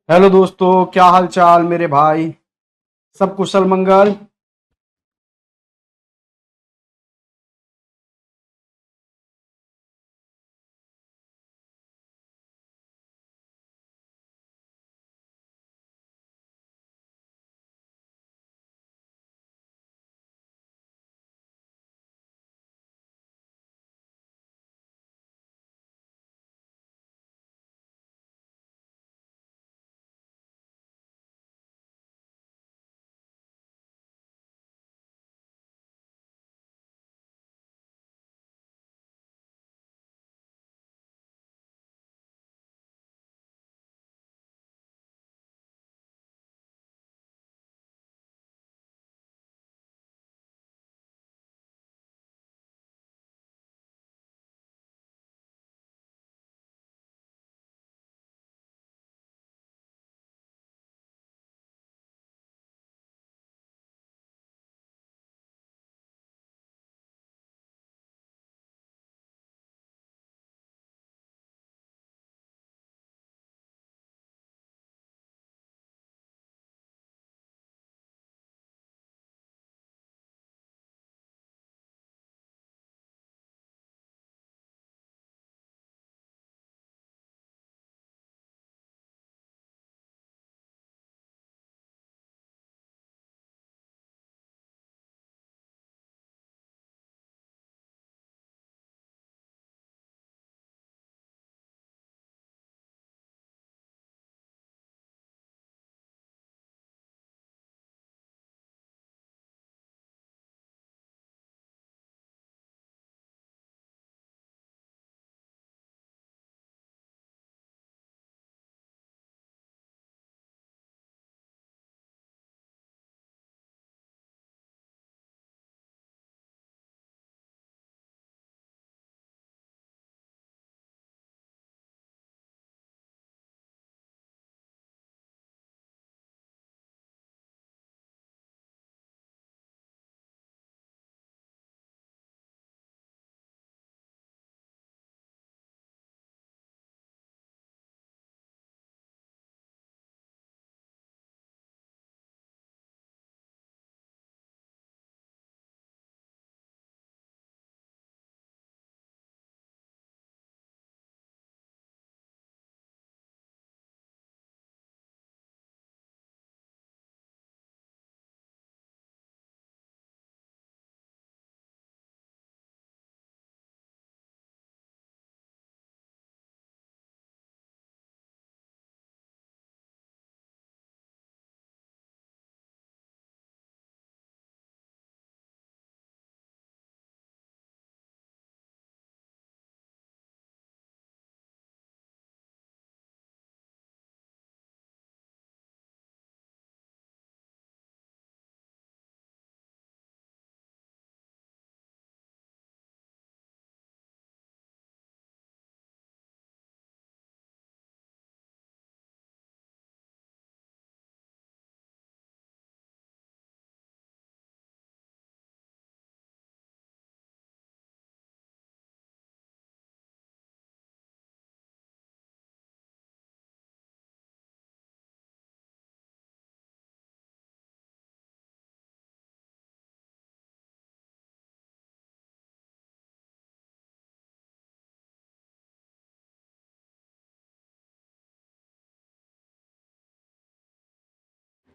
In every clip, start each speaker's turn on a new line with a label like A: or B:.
A: Hello दोस्तों, क्या हाल चाल मेरे भाई। सब कुशल मंगल।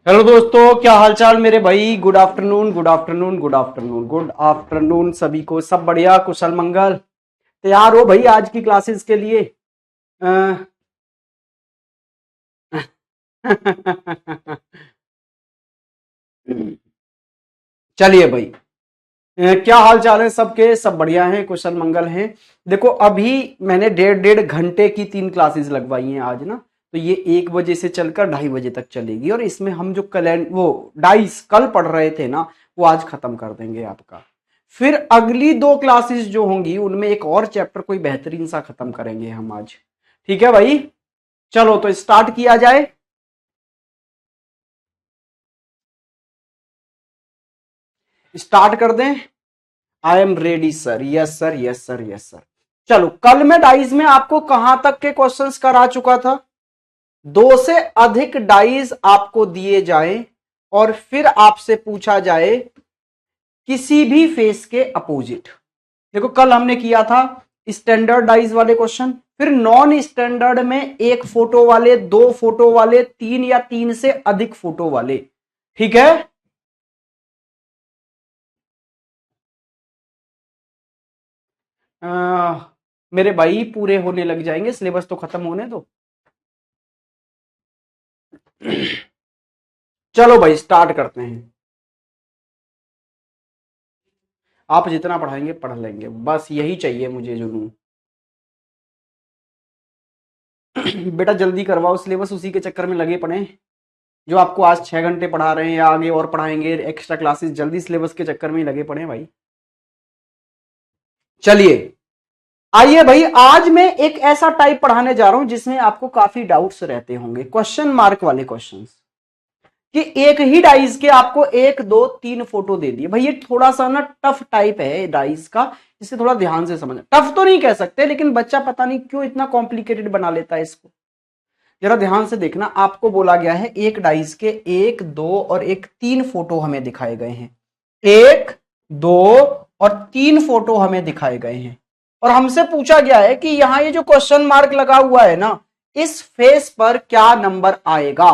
A: हेलो दोस्तों, क्या हाल चाल मेरे भाई। Good afternoon, good afternoon, good afternoon, good afternoon सभी को। सब बढ़िया, कुशल मंगल। तैयार हो भाई आज की क्लासेस के लिए? अ, चलिए भाई। क्या हाल चाल है सबके? सब बढ़िया हैं, कुशल मंगल हैं। देखो, अभी मैंने डेढ़ डेढ़ घंटे की 3 क्लासेस लगवाई हैं आज ना। तो ये 1 बजे से चलकर 2:30 बजे तक चलेगी, और इसमें हम जो वो डाइस कल पढ़ रहे थे ना, वो आज खत्म कर देंगे आपका। फिर अगली 2 क्लासेस जो होंगी उनमें एक और चैप्टर कोई बेहतरीन सा खत्म करेंगे हम आज। ठीक है भाई। चलो तो स्टार्ट किया जाए। स्टार्ट कर दें। I am ready sir. Yes sir, yes sir, yes sir. चलो, कल मैं डाइस में आपको कहां तक के क्वेश्चंस करा चुका था? दो से अधिक डाइज आपको दिए जाएं और फिर आपसे पूछा जाए किसी भी फेस के अपोजिट। देखो कल हमने किया था स्टैंडर्ड डाइज वाले क्वेश्चन, फिर नॉन स्टैंडर्ड में एक फोटो वाले, दो फोटो वाले, तीन या तीन से अधिक फोटो वाले। ठीक है, मेरे भाई पूरे होने लग जाएंगे, सिलेबस तो खत्म होने दो। चलो भाई स्टार्ट करते हैं। आप जितना पढ़ाएंगे पढ़ लेंगे, बस यही चाहिए मुझे जुनून। बेटा जल्दी करवाओ सिलेबस, उसी के चक्कर में लगे पड़े जो आपको आज 6 घंटे पढ़ा रहे हैं या आगे और पढ़ाएंगे एक्स्ट्रा क्लासेस, जल्दी सिलेबस के चक्कर में ही लगे पड़े भाई। चलिए आइए भाई, आज मैं एक ऐसा टाइप पढ़ाने जा रहा हूं जिसमें आपको काफी डाउट्स रहते होंगे, क्वेश्चन मार्क वाले क्वेश्चंस, कि एक ही डाइस के आपको एक दो तीन फोटो दे दिए। भाई ये थोड़ा सा ना टफ टाइप है डाइस का, इसे थोड़ा ध्यान से समझना। टफ तो नहीं कह सकते, लेकिन बच्चा पता नहीं क्यों इतना कॉम्प्लिकेटेड बना लेता है इसको। जरा ध्यान से देखना, आपको बोला गया है एक डाइस के एक, दो और एक तीन फोटो हमें दिखाए गए हैं। एक, दो और तीन फोटो हमें दिखाए गए हैं और हमसे पूछा गया है कि यहां ये जो क्वेश्चन मार्क लगा हुआ है ना, इस फेस पर क्या नंबर आएगा।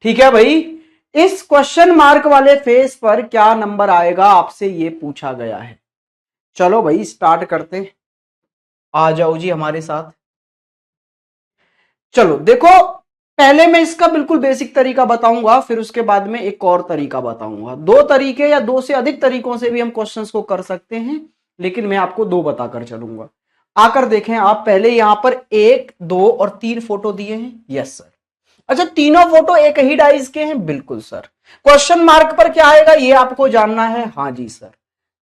A: ठीक है भाई, इस क्वेश्चन मार्क वाले फेस पर क्या नंबर आएगा आपसे ये पूछा गया है। चलो भाई स्टार्ट करते हैं, आ जाओ जी हमारे साथ। चलो देखो, पहले मैं इसका बिल्कुल बेसिक तरीका बताऊंगा, फिर उसके बाद में एक और तरीका बताऊंगा। दो तरीके या दो से अधिक तरीकों से भी हम क्वेश्चंस को कर सकते हैं, लेकिन मैं आपको दो बताकर चलूंगा। आकर देखें आप, पहले यहां पर एक, दो और तीन फोटो दिए हैं। Yes sir. अच्छा, तीनों फोटो एक ही डाइज के हैं? बिल्कुल सर। क्वेश्चन मार्क पर क्या आएगा ये आपको जानना है? हाँ जी सर।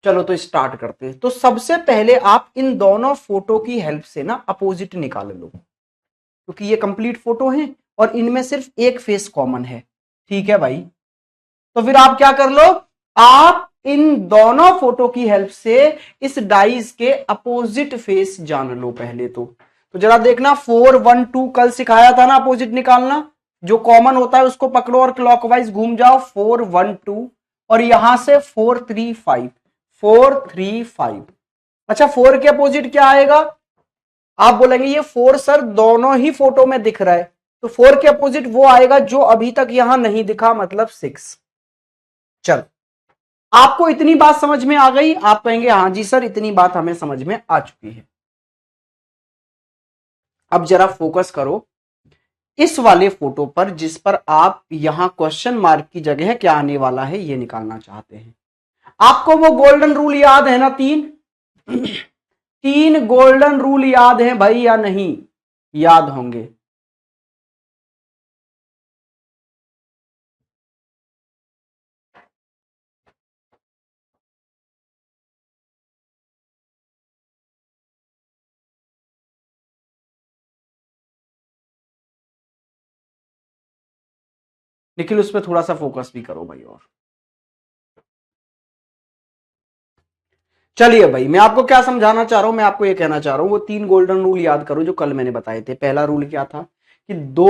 A: चलो तो स्टार्ट करते हैं। तो सबसे पहले आप इन दोनों फोटो की हेल्प से ना अपोजिट निकाल लो, क्योंकि ये कंप्लीट फोटो है और इनमें सिर्फ एक फेस कॉमन है। ठीक है भाई, तो फिर आप क्या कर लो, आप इन दोनों फोटो की हेल्प से इस डाइस के अपोजिट फेस जान लो पहले तो जरा देखना, 4 1 2 कल सिखाया था ना अपोजिट निकालना। जो कॉमन होता है उसको पकड़ो और क्लॉकवाइज घूम जाओ, 4 1 2 और यहां से 4 3 5, 4 3 5। अच्छा, 4 के अपोजिट क्या आएगा? आप बोलेंगे ये 4 सर दोनों ही फोटो में दिख रहा है, तो 4 के अपोजिट वो आएगा जो अभी तक यहां नहीं दिखा, मतलब 6। चल, आपको इतनी बात समझ में आ गई? आप कहेंगे हाँ जी सर इतनी बात हमें समझ में आ चुकी है। अब जरा फोकस करो इस वाले फोटो पर, जिस पर आप यहां क्वेश्चन मार्क की जगह क्या आने वाला है ये निकालना चाहते हैं। आपको वो गोल्डन रूल याद है ना? तीन तीन गोल्डन रूल याद है भाई या नहीं? याद होंगे। निखिल उस पर थोड़ा सा फोकस भी करो भाई। और चलिए भाई, मैं आपको क्या समझाना चाह रहा हूं, मैं आपको ये कहना चाह रहा हूं वो तीन गोल्डन रूल याद करो जो कल मैंने बताए थे। पहला रूल क्या था कि दो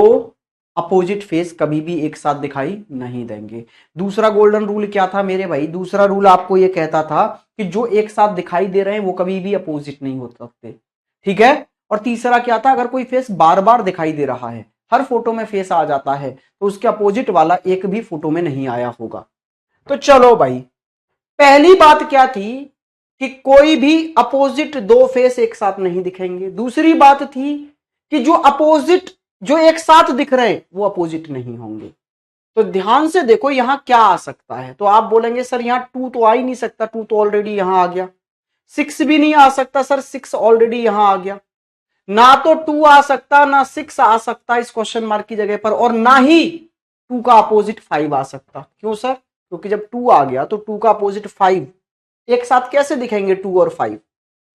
A: अपोजिट फेस कभी भी एक साथ दिखाई नहीं देंगे। दूसरा गोल्डन रूल क्या था मेरे भाई? दूसरा रूल आपको ये कहता था कि जो एक साथ दिखाई दे रहे हैं वो कभी भी अपोजिट नहीं हो सकते। ठीक है, और तीसरा क्या था? अगर कोई फेस बार बार दिखाई दे रहा है, हर फोटो में फेस आ जाता है, तो उसके अपोजिट वाला एक भी फोटो में नहीं आया होगा। तो चलो भाई, पहली बात क्या थी कि कोई भी अपोजिट दो फेस एक साथ नहीं दिखेंगे। दूसरी बात थी कि जो अपोजिट जो एक साथ दिख रहे हैं वो अपोजिट नहीं होंगे। तो ध्यान से देखो यहां क्या आ सकता है। तो आप बोलेंगे सर यहां 2 तो आ ही नहीं सकता, 2 तो ऑलरेडी यहां आ गया। 6 भी नहीं आ सकता सर, 6 ऑलरेडी यहां आ गया। ना तो 2 आ सकता ना 6 आ सकता इस क्वेश्चन मार्क की जगह पर, और ना ही 2 का अपोजिट 5 आ सकता। क्यों सर? क्योंकि जब 2 आ गया तो 2 का अपोजिट 5 एक साथ कैसे दिखेंगे? 2 और 5,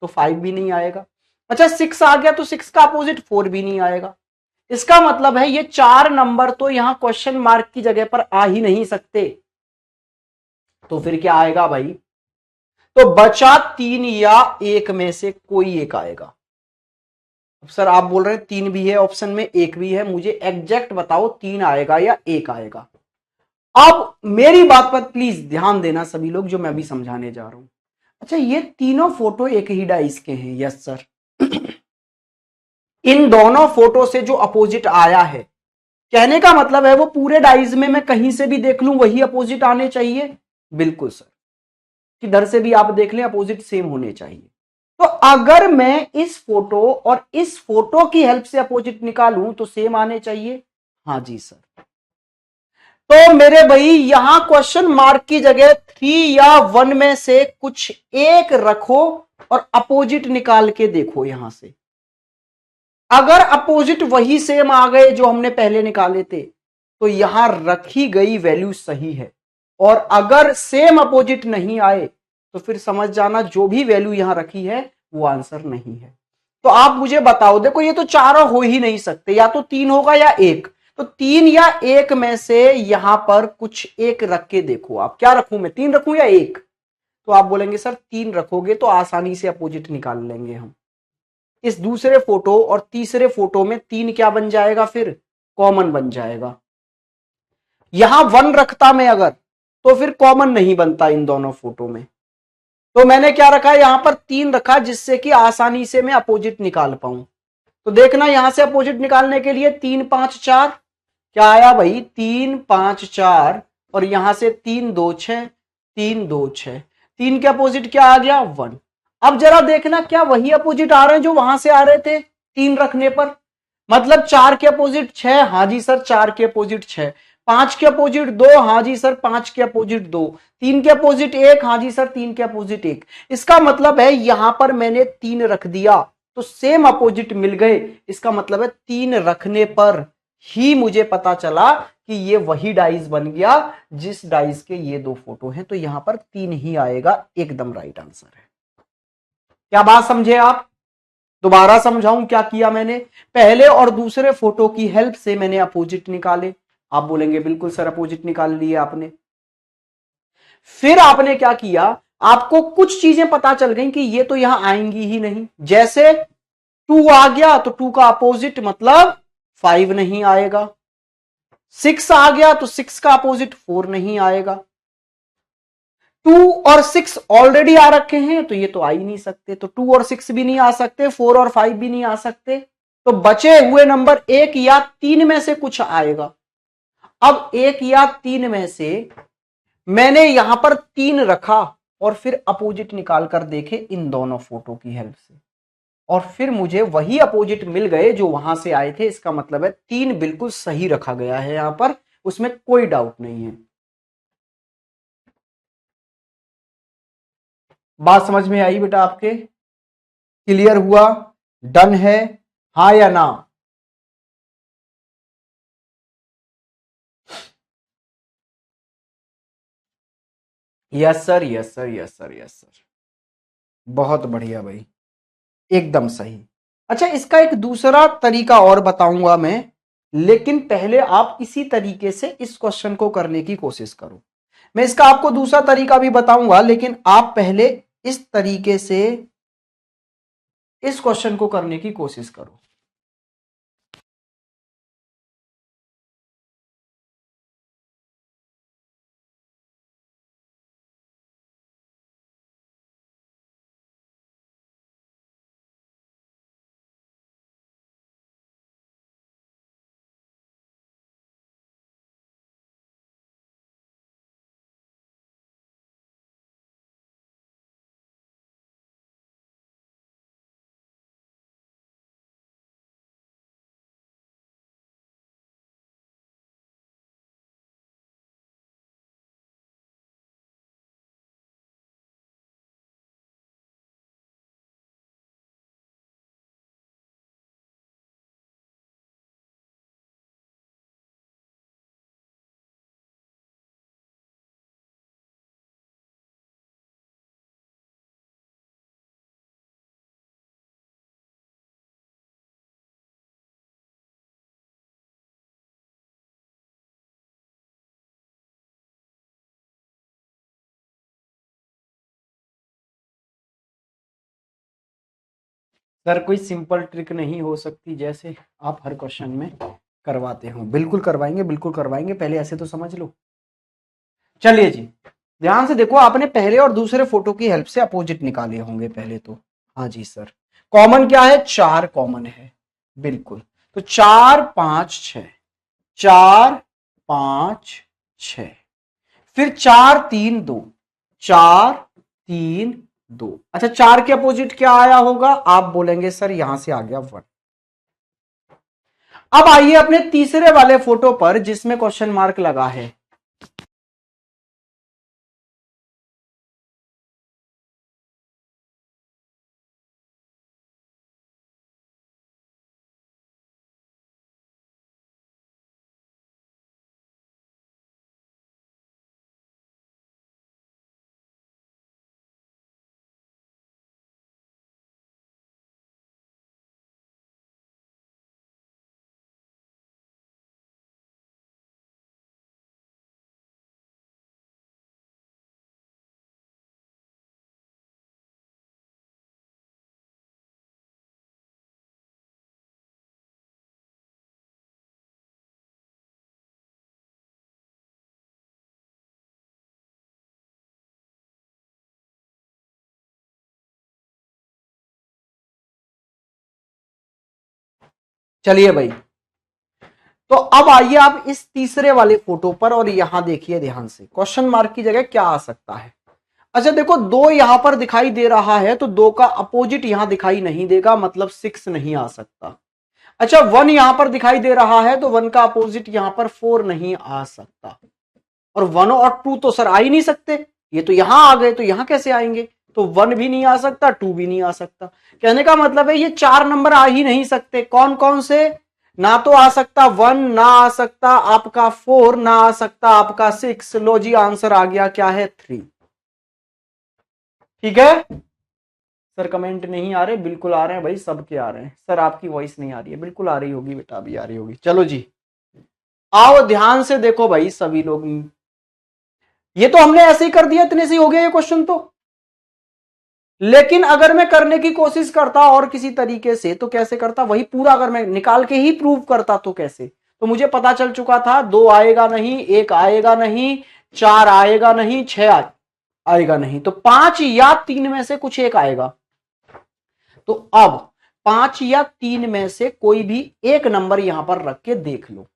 A: तो 5 भी नहीं आएगा। अच्छा, 6 आ गया तो 6 का अपोजिट 4 भी नहीं आएगा। इसका मतलब है ये चार नंबर तो यहां क्वेश्चन मार्क की जगह पर आ ही नहीं सकते। तो फिर क्या आएगा भाई? तो बचा 3 या 1 में से कोई एक आएगा। सर आप बोल रहे हैं 3 भी है ऑप्शन में, 1 भी है, मुझे एग्जैक्ट बताओ 3 आएगा या 1 आएगा। अब मेरी बात पर प्लीज ध्यान देना सभी लोग, जो मैं भी समझाने जा रहा हूं। अच्छा, ये तीनों फोटो एक ही डाइस के हैं? Yes sir. इन दोनों फोटो से जो अपोजिट आया है, कहने का मतलब है वो पूरे डाइज में मैं कहीं से भी देख लूं वही अपोजिट आने चाहिए? बिल्कुल सर, किधर से भी आप देख लें अपोजिट सेम होने चाहिए। तो अगर मैं इस फोटो और इस फोटो की हेल्प से अपोजिट निकालूं तो सेम आने चाहिए? हाँ जी सर। तो मेरे भाई यहां क्वेश्चन मार्क की जगह 3 या 1 में से कुछ एक रखो और अपोजिट निकाल के देखो। यहां से अगर अपोजिट वही सेम आ गए जो हमने पहले निकाले थे तो यहां रखी गई वैल्यू सही है, और अगर सेम अपोजिट नहीं आए तो फिर समझ जाना जो भी वैल्यू यहां रखी है वो आंसर नहीं है। तो आप मुझे बताओ, देखो ये तो चारों हो ही नहीं सकते, या तो 3 होगा या 1। तो 3 या 1 में से यहां पर कुछ एक रख के देखो। आप क्या रखूं मैं, 3 रखूं या 1? तो आप बोलेंगे सर 3 रखोगे तो आसानी से अपोजिट निकाल लेंगे हम। इस दूसरे फोटो और तीसरे फोटो में 3 क्या बन जाएगा, फिर कॉमन बन जाएगा। यहां 1 रखता मैं अगर, तो फिर कॉमन नहीं बनता इन दोनों फोटो में। तो मैंने क्या रखा है, यहां पर 3 रखा जिससे कि आसानी से मैं अपोजिट निकाल पाऊं। तो देखना यहां से अपोजिट निकालने के लिए 3 5 4 क्या आया भाई, 3 5 4, और यहां से 3 2 6, 3 2 6, 3 के अपोजिट क्या आ गया, 1। अब जरा देखना क्या वही अपोजिट आ रहे हैं जो वहां से आ रहे थे 3 रखने पर? मतलब 4 के अपोजिट 6, हाँ जी सर 4 के अपोजिट 6। 5 के अपोजिट 2, हाँ जी सर 5 के अपोजिट 2। 3 के अपोजिट 1, हाँ जी सर 3 के अपोजिट 1। इसका मतलब है यहां पर मैंने 3 रख दिया तो सेम अपोजिट मिल गए। इसका मतलब है 3 रखने पर ही मुझे पता चला कि ये वही डाइस बन गया जिस डाइस के ये दो फोटो हैं। तो यहां पर 3 ही आएगा, एकदम राइट आंसर है। क्या बात समझे आप? दोबारा समझाऊं क्या किया मैंने। पहले और दूसरे फोटो की हेल्प से मैंने अपोजिट निकाले। आप बोलेंगे बिल्कुल सर अपोजिट निकाल लिए आपने। फिर आपने क्या किया, आपको कुछ चीजें पता चल गई कि ये तो यहां आएंगी ही नहीं। जैसे 2 आ गया तो 2 का अपोजिट मतलब 5 नहीं आएगा। 6 आ गया तो 6 का अपोजिट 4 नहीं आएगा। 2 और 6 ऑलरेडी आ रखे हैं तो ये तो आ ही नहीं सकते। तो 2 और 6 भी नहीं आ सकते, 4 और 5 भी नहीं आ सकते। तो बचे हुए नंबर 1 या 3 में से कुछ आएगा। अब 1 या 3 में से मैंने यहां पर 3 रखा और फिर अपोजिट निकाल कर देखे इन दोनों फोटो की हेल्प से, और फिर मुझे वही अपोजिट मिल गए जो वहां से आए थे। इसका मतलब है 3 बिल्कुल सही रखा गया है यहां पर, उसमें कोई डाउट नहीं है। बात समझ में आई बेटा आपके? क्लियर हुआ? डन है? हाँ या ना? Yes sir, yes sir, yes sir, yes sir. बहुत बढ़िया भाई, एकदम सही। अच्छा, इसका एक दूसरा तरीका और बताऊंगा मैं, लेकिन पहले आप इसी तरीके से इस क्वेश्चन को करने की कोशिश करो। मैं इसका आपको दूसरा तरीका भी बताऊंगा, लेकिन आप पहले इस तरीके से इस क्वेश्चन को करने की कोशिश करो। सर कोई सिंपल ट्रिक नहीं हो सकती जैसे आप हर क्वेश्चन में करवाते हो? बिल्कुल करवाएंगे, बिल्कुल करवाएंगे, पहले ऐसे तो समझ लो। चलिए जी, ध्यान से देखो, आपने पहले और दूसरे फोटो की हेल्प से अपोजिट निकाले होंगे पहले तो। हाँ जी सर, कॉमन क्या है? 4 कॉमन है, बिल्कुल। तो 4 5 6, 4 5 6, फिर 4 3 2, 4 3 2। अच्छा, 4 के अपोजिट क्या आया होगा? आप बोलेंगे सर यहां से आ गया 1। अब आइए अपने तीसरे वाले फोटो पर जिसमें क्वेश्चन मार्क लगा है। चलिए भाई, तो अब आइए आप इस तीसरे वाले फोटो पर और यहां देखिए ध्यान से, क्वेश्चन मार्क की जगह क्या आ सकता है। अच्छा देखो, 2 यहां पर दिखाई दे रहा है तो 2 का अपोजिट यहां दिखाई नहीं देगा, मतलब 6 नहीं आ सकता। अच्छा, 1 यहां पर दिखाई दे रहा है तो 1 का अपोजिट यहां पर 4 नहीं आ सकता। और 1 और 2 तो सर आ ही नहीं सकते, ये तो यहां आ गए, तो यहां कैसे आएंगे? तो 1 भी नहीं आ सकता, 2 भी नहीं आ सकता। कहने का मतलब है ये 4 नंबर आ ही नहीं सकते। कौन कौन से? ना तो आ सकता 1, ना आ सकता आपका 4, ना आ सकता आपका 6। लो जी, आंसर आ गया, क्या है? 3। ठीक है सर, कमेंट नहीं आ रहे? बिल्कुल आ रहे हैं भाई, सबके आ रहे हैं। सर आपकी वॉइस नहीं आ रही है? बिल्कुल आ रही होगी बेटा, अभी आ रही होगी। चलो जी, आओ ध्यान से देखो भाई सभी लोग, ये तो हमने ऐसे ही कर दिया, इतने से ही हो गया ये क्वेश्चन तो। लेकिन अगर मैं करने की कोशिश करता और किसी तरीके से, तो कैसे करता? वही पूरा अगर मैं निकाल के ही प्रूव करता तो कैसे? तो मुझे पता चल चुका था 2 आएगा नहीं, 1 आएगा नहीं, 4 आएगा नहीं, 6 आएगा नहीं, तो 5 या 3 में से कुछ एक आएगा। तो अब 5 या 3 में से कोई भी एक नंबर यहां पर रख के देख लो,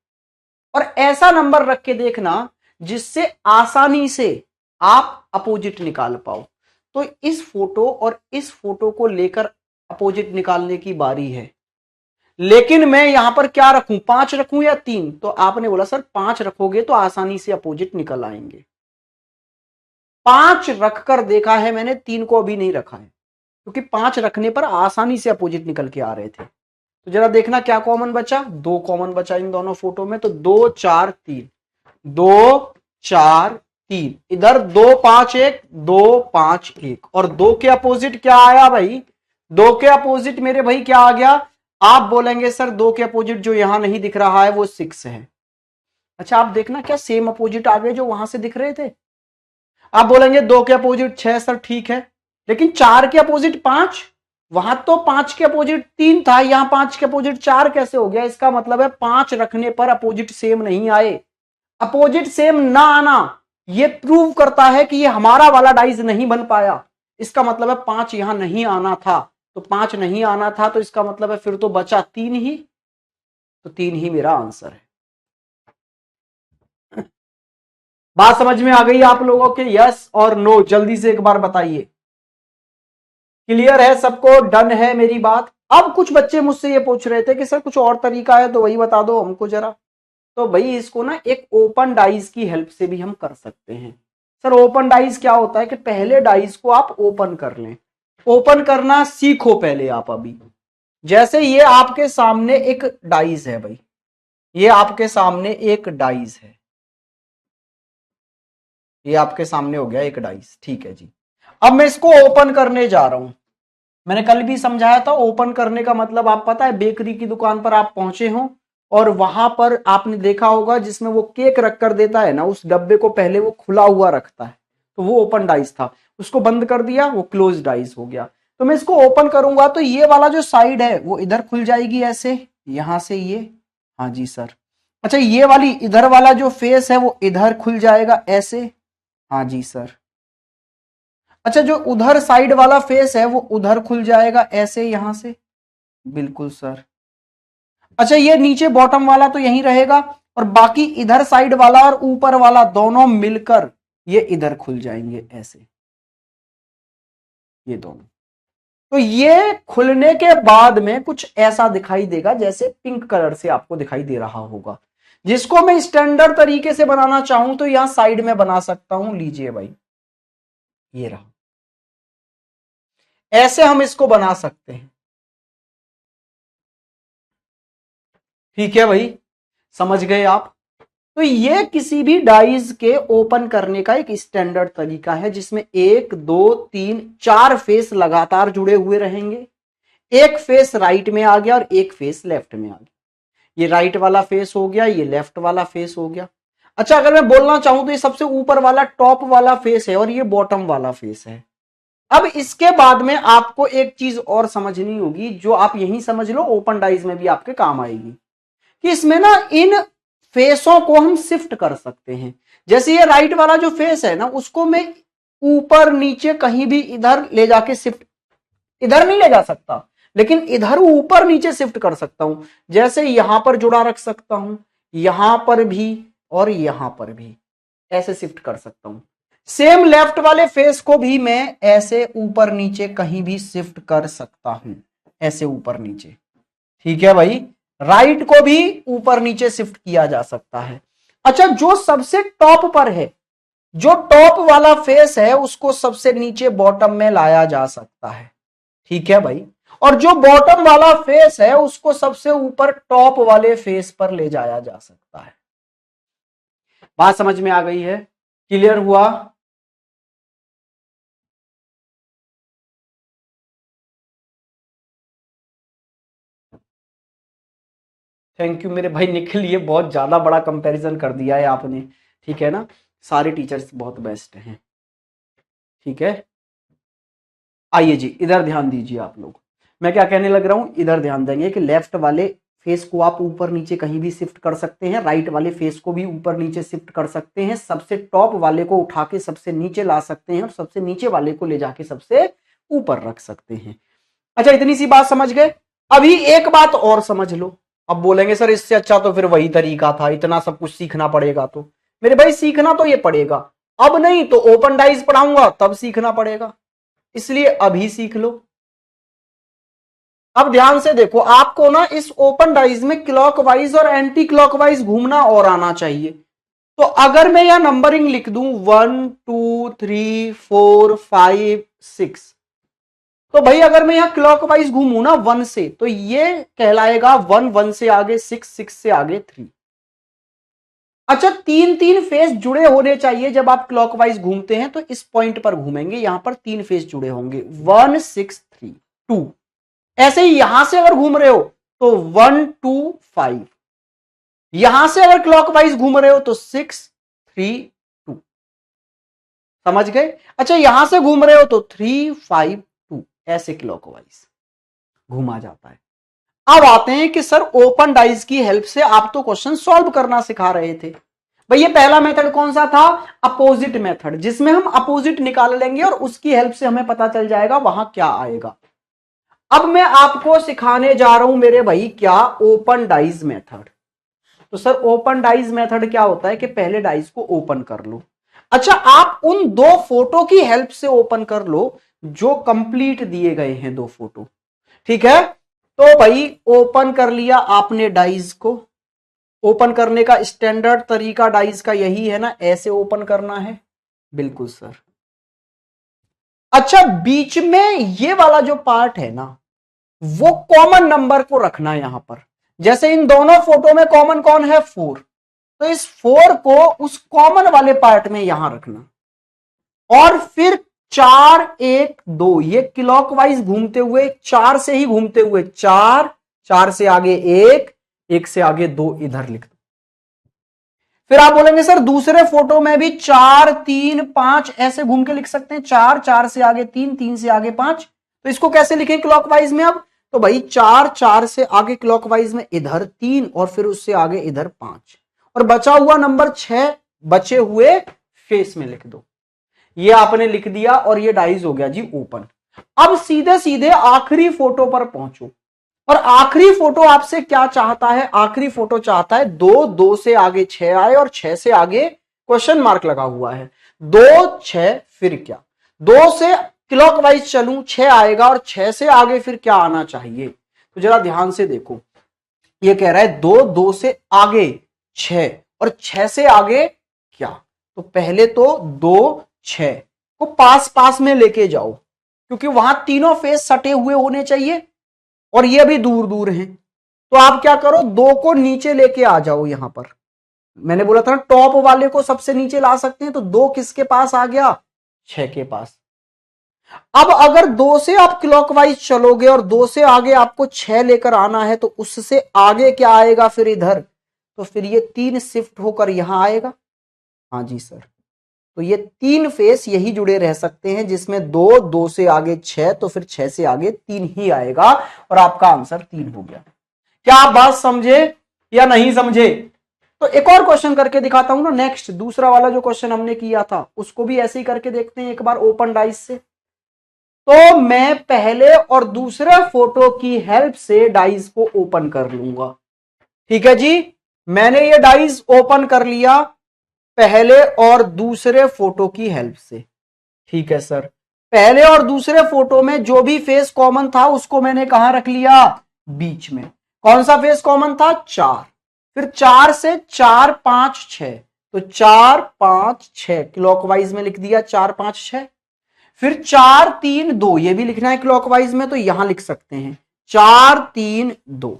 A: और ऐसा नंबर रख के देखना जिससे आसानी से आप अपोजिट निकाल पाओ। तो इस फोटो और इस फोटो को लेकर अपोजिट निकालने की बारी है। लेकिन मैं यहां पर क्या रखूं? 5 रखूं या 3? तो आपने बोला सर 5 रखोगे तो आसानी से अपोजिट निकल आएंगे। 5 रखकर देखा है मैंने, 3 को अभी नहीं रखा है, क्योंकि 5 रखने पर आसानी से अपोजिट निकल के आ रहे थे। तो जरा देखना क्या कॉमन बचा? 2 कॉमन बचा इन दोनों फोटो में। तो 2 4 3, 2 4 3, इधर 2 5 1, 2 5 1, और 2 के अपोजिट क्या आया भाई? 2 के अपोजिट मेरे भाई क्या आ गया? आप बोलेंगे सर 2 के अपोजिट जो यहां नहीं दिख रहा है वो 6 है। अच्छा, आप देखना क्या सेम अपोजिट आ गए जो वहां से दिख रहे थे? आप बोलेंगे 2 के अपोजिट 6, सर ठीक है, लेकिन 4 के अपोजिट 5, वहां तो 5 के अपोजिट 3 था, यहां 5 के अपोजिट 4 कैसे हो गया? इसका मतलब है 5 रखने पर अपोजिट सेम नहीं आए। अपोजिट सेम ना आना ये प्रूव करता है कि ये हमारा वाला डाइज नहीं बन पाया। इसका मतलब है 5 यहां नहीं आना था, तो 5 नहीं आना था, तो इसका मतलब है फिर तो बचा 3 ही, तो 3 ही मेरा आंसर है। बात समझ में आ गई आप लोगों के? यस और नो जल्दी से एक बार बताइए। क्लियर है सबको? डन है मेरी बात? अब कुछ बच्चे मुझसे ये पूछ रहे थे कि सर कुछ और तरीका है तो वही बता दो हमको जरा। तो भाई इसको ना एक ओपन डाइस की हेल्प से भी हम कर सकते हैं। सर ओपन डाइस क्या होता है? कि पहले डाइस को आप ओपन कर लें, ओपन करना सीखो पहले आप। अभी जैसे ये आपके सामने एक डाइस है भाई, ये आपके सामने एक डाइस है, ये आपके सामने हो गया एक डाइस, ठीक है जी। अब मैं इसको ओपन करने जा रहा हूं। मैंने कल भी समझाया था, ओपन करने का मतलब आप पता है, बेकरी की दुकान पर आप पहुंचे हो और वहां पर आपने देखा होगा जिसमें वो केक रख कर देता है ना, उस डब्बे को पहले वो खुला हुआ रखता है, तो वो ओपन डाइस था। उसको बंद कर दिया, वो क्लोज डाइस हो गया। तो मैं इसको ओपन करूंगा तो ये वाला जो साइड है वो इधर खुल जाएगी ऐसे, यहां से ये, हाँ जी सर। अच्छा ये वाली इधर वाला जो फेस है वो इधर खुल जाएगा ऐसे, हाँ जी सर। अच्छा जो उधर साइड वाला फेस है वो उधर खुल जाएगा ऐसे यहां से, बिल्कुल सर। अच्छा ये नीचे बॉटम वाला तो यहीं रहेगा, और बाकी इधर साइड वाला और ऊपर वाला दोनों मिलकर ये इधर खुल जाएंगे ऐसे, ये दोनों। तो ये खुलने के बाद में कुछ ऐसा दिखाई देगा जैसे पिंक कलर से आपको दिखाई दे रहा होगा, जिसको मैं स्टैंडर्ड तरीके से बनाना चाहूं तो यहां साइड में बना सकता हूं, लीजिए भाई ये रहा, ऐसे हम इसको बना सकते हैं। ठीक है भाई, समझ गए आप। तो ये किसी भी डाइज के ओपन करने का एक स्टैंडर्ड तरीका है, जिसमें 1 2 3 4 फेस लगातार जुड़े हुए रहेंगे। एक फेस राइट में आ गया और एक फेस लेफ्ट में आ गया, ये राइट वाला फेस हो गया, ये लेफ्ट वाला फेस हो गया। अच्छा अगर मैं बोलना चाहूं तो ये सबसे ऊपर वाला टॉप वाला फेस है और ये बॉटम वाला फेस है। अब इसके बाद में आपको एक चीज और समझनी होगी, जो आप यहीं समझ लो, ओपन डाइज में भी आपके काम आएगी, कि इसमें ना इन फेसों को हम शिफ्ट कर सकते हैं। जैसे ये राइट वाला जो फेस है ना, उसको मैं ऊपर नीचे कहीं भी इधर ले जाके शिफ्ट, इधर नहीं ले जा सकता लेकिन इधर ऊपर नीचे शिफ्ट कर सकता हूं। जैसे यहां पर जुड़ा रख सकता हूं, यहां पर भी और यहां पर भी, ऐसे शिफ्ट कर सकता हूं। सेम लेफ्ट वाले फेस को भी मैं ऐसे ऊपर नीचे कहीं भी शिफ्ट कर सकता हूं, ऐसे ऊपर नीचे। ठीक है भाई, राइट को भी ऊपर नीचे शिफ्ट किया जा सकता है। अच्छा जो सबसे टॉप पर है, जो टॉप वाला फेस है, उसको सबसे नीचे बॉटम में लाया जा सकता है। ठीक है भाई, और जो बॉटम वाला फेस है उसको सबसे ऊपर टॉप वाले फेस पर ले जाया जा सकता है। बात समझ में आ गई है? क्लियर हुआ? थैंक यू मेरे भाई निखिल, ये बहुत ज्यादा बड़ा कंपैरिजन कर दिया है आपने। ठीक है ना, सारे टीचर्स बहुत बेस्ट हैं। ठीक है, आइए जी इधर ध्यान दीजिए आप लोग, मैं क्या कहने लग रहा हूं, इधर ध्यान देंगे कि लेफ्ट वाले फेस को आप ऊपर नीचे कहीं भी शिफ्ट कर सकते हैं, राइट वाले फेस को भी ऊपर नीचे शिफ्ट कर सकते हैं, सबसे टॉप वाले को उठा के सबसे नीचे ला सकते हैं और सबसे नीचे वाले को ले जाके सबसे ऊपर रख सकते हैं। अच्छा इतनी सी बात समझ गए। अभी एक बात और समझ लो। अब बोलेंगे सर इससे अच्छा तो फिर वही तरीका था, इतना सब कुछ सीखना पड़ेगा। तो मेरे भाई सीखना तो ये पड़ेगा, अब नहीं तो ओपन डाइज पढ़ाऊंगा तब सीखना पड़ेगा, इसलिए अभी सीख लो। अब ध्यान से देखो, आपको ना इस ओपन डाइज में क्लॉकवाइज और एंटी क्लॉकवाइज घूमना और आना चाहिए। तो अगर मैं यहां नंबरिंग लिख दूं 1 2 3 4 5 6, तो भाई अगर मैं यहां क्लॉकवाइज घूमू ना 1 से, तो ये कहलाएगा 1 1 से आगे 6 6 से आगे 3। अच्छा 3 3 फेस जुड़े होने चाहिए जब आप क्लॉकवाइज घूमते हैं, तो इस पॉइंट पर घूमेंगे, यहां पर 3 फेस जुड़े होंगे 1 6 3 2। ऐसे ही यहां से अगर घूम रहे हो तो 1 2 5, यहां से अगर क्लॉकवाइज घूम रहे हो तो 6 3 2। समझ गए? अच्छा यहां से घूम रहे हो तो 3 5 2, ऐसे क्लॉकवाइज घूमा जाता है। अब आते हैं कि सर ओपन डाइज की हेल्प से आप तो क्वेश्चन सॉल्व करना सिखा रहे थे भाई। ये पहला मेथड कौन सा था? अपोजिट मेथड, जिसमें हम अपोजिट निकाल लेंगे और उसकी हेल्प से हमें पता चल जाएगा वहां क्या आएगा। अब मैं आपको सिखाने जा रहा हूं मेरे भाई क्या, ओपन डाइज मेथड। तो सर ओपन डाइज मेथड क्या होता है कि पहले डाइज को ओपन कर लो। अच्छा आप उन 2 फोटो की हेल्प से ओपन कर लो जो कंप्लीट दिए गए हैं, 2 फोटो। ठीक है, तो भाई ओपन कर लिया आपने डाइज को। ओपन करने का स्टैंडर्ड तरीका डाइज का यही है ना, ऐसे ओपन करना है, बिल्कुल सर। अच्छा बीच में ये वाला जो पार्ट है ना, वो कॉमन नंबर को रखना है यहां पर। जैसे इन दोनों फोटो में कॉमन कौन है? 4, तो इस 4 को उस कॉमन वाले पार्ट में यहां रखना, और फिर 4 1 2, ये क्लॉकवाइज घूमते हुए 4 से ही घूमते हुए 4, 4 से आगे 1, 1 से आगे 2 इधर लिख दो। फिर आप बोलेंगे सर दूसरे फोटो में भी 4 3 5 ऐसे घूम के लिख सकते हैं, 4 4 से आगे 3, 3 से आगे 5, तो इसको कैसे लिखें क्लॉकवाइज में अब? तो भाई 4 4 से आगे क्लॉकवाइज में इधर 3 और फिर उससे आगे इधर 5 और बचा हुआ नंबर 6 बचे हुए फेस में लिख दो। ये आपने लिख दिया और ये डाइज हो गया जी ओपन। अब सीधे सीधे आखिरी फोटो पर पहुंचो और आखिरी फोटो आपसे क्या चाहता है? आखिरी फोटो चाहता है 2 2 से आगे 6 आए और 6 से आगे क्वेश्चन मार्क लगा हुआ है। 2 6 फिर क्या? 2 से क्लॉकवाइज चलूं 6 आएगा और 6 से आगे फिर क्या आना चाहिए? तो जरा ध्यान से देखो, ये कह रहा है 2 2 से आगे 6 और 6 से आगे क्या? तो पहले तो 2 6 को पास पास में लेके जाओ क्योंकि वहां तीनों फेस सटे हुए होने चाहिए और ये भी दूर दूर हैं। तो आप क्या करो, 2 को नीचे लेके आ जाओ। यहां पर मैंने बोला था ना टॉप वाले को सबसे नीचे ला सकते हैं, तो 2 किसके पास आ गया? 6 के पास। अब अगर 2 से आप क्लॉकवाइज चलोगे और 2 से आगे आपको 6 लेकर आना है, तो उससे आगे क्या आएगा फिर इधर? तो फिर ये 3 शिफ्ट होकर यहां आएगा। हाँ जी सर, तो ये 3 फेस यही जुड़े रह सकते हैं जिसमें 2 2 से आगे 6, तो फिर 6 से आगे 3 ही आएगा और आपका आंसर 3 हो गया। क्या आप बात समझे या नहीं समझे? तो एक और क्वेश्चन करके दिखाता हूं ना। नेक्स्ट दूसरा वाला जो क्वेश्चन हमने किया था उसको भी ऐसे ही करके देखते हैं एक बार ओपन डाइस से। तो मैं पहले और दूसरे फोटो की हेल्प से डाइस को ओपन कर लूंगा। ठीक है जी, मैंने ये डाइस ओपन कर लिया पहले और दूसरे फोटो की हेल्प से। ठीक है सर, पहले और दूसरे फोटो में जो भी फेस कॉमन था उसको मैंने कहां रख लिया? बीच में। कौन सा फेस कॉमन था? 4। फिर 4 से 4 5 6, तो 4 5 6 क्लॉकवाइज में लिख दिया 4 5 6। फिर 4 3 2 ये भी लिखना है क्लॉकवाइज में, तो यहां लिख सकते हैं 4 3 2।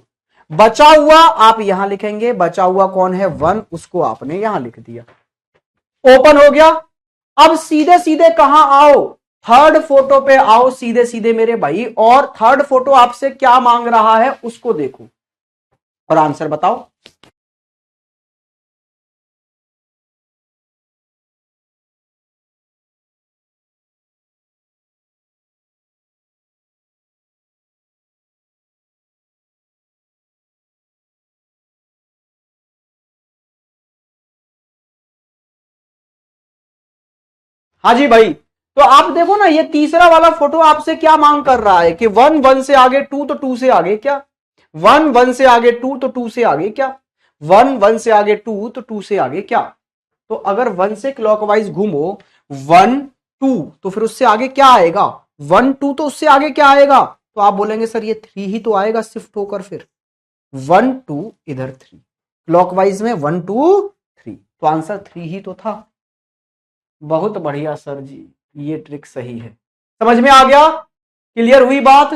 A: बचा हुआ आप यहां लिखेंगे, बचा हुआ कौन है? 1, उसको आपने यहां लिख दिया। ओपन हो गया। अब सीधे सीधे कहां आओ? थर्ड फोटो पे आओ सीधे सीधे मेरे भाई, और थर्ड फोटो आपसे क्या मांग रहा है उसको देखो और आंसर बताओ। हाँ जी भाई, तो आप देखो ना ये तीसरा वाला फोटो आपसे क्या मांग कर रहा है कि 1 1 से आगे 2 तो 2 से आगे क्या? 1 1 से आगे 2 तो 2 से आगे क्या? 1 1 से आगे 2 तो 2 से आगे क्या? तो अगर 1 से क्लॉकवाइज घूमो 1 2, तो फिर उससे आगे क्या आएगा? 1 2, तो उससे आगे क्या आएगा? तो आप बोलेंगे सर ये 3 ही तो आएगा शिफ्ट होकर। फिर 1 2 इधर 3, क्लॉकवाइज में 1 2 3, तो आंसर 3 ही तो था। बहुत बढ़िया सर जी, ये ट्रिक सही है। समझ में आ गया? क्लियर हुई बात?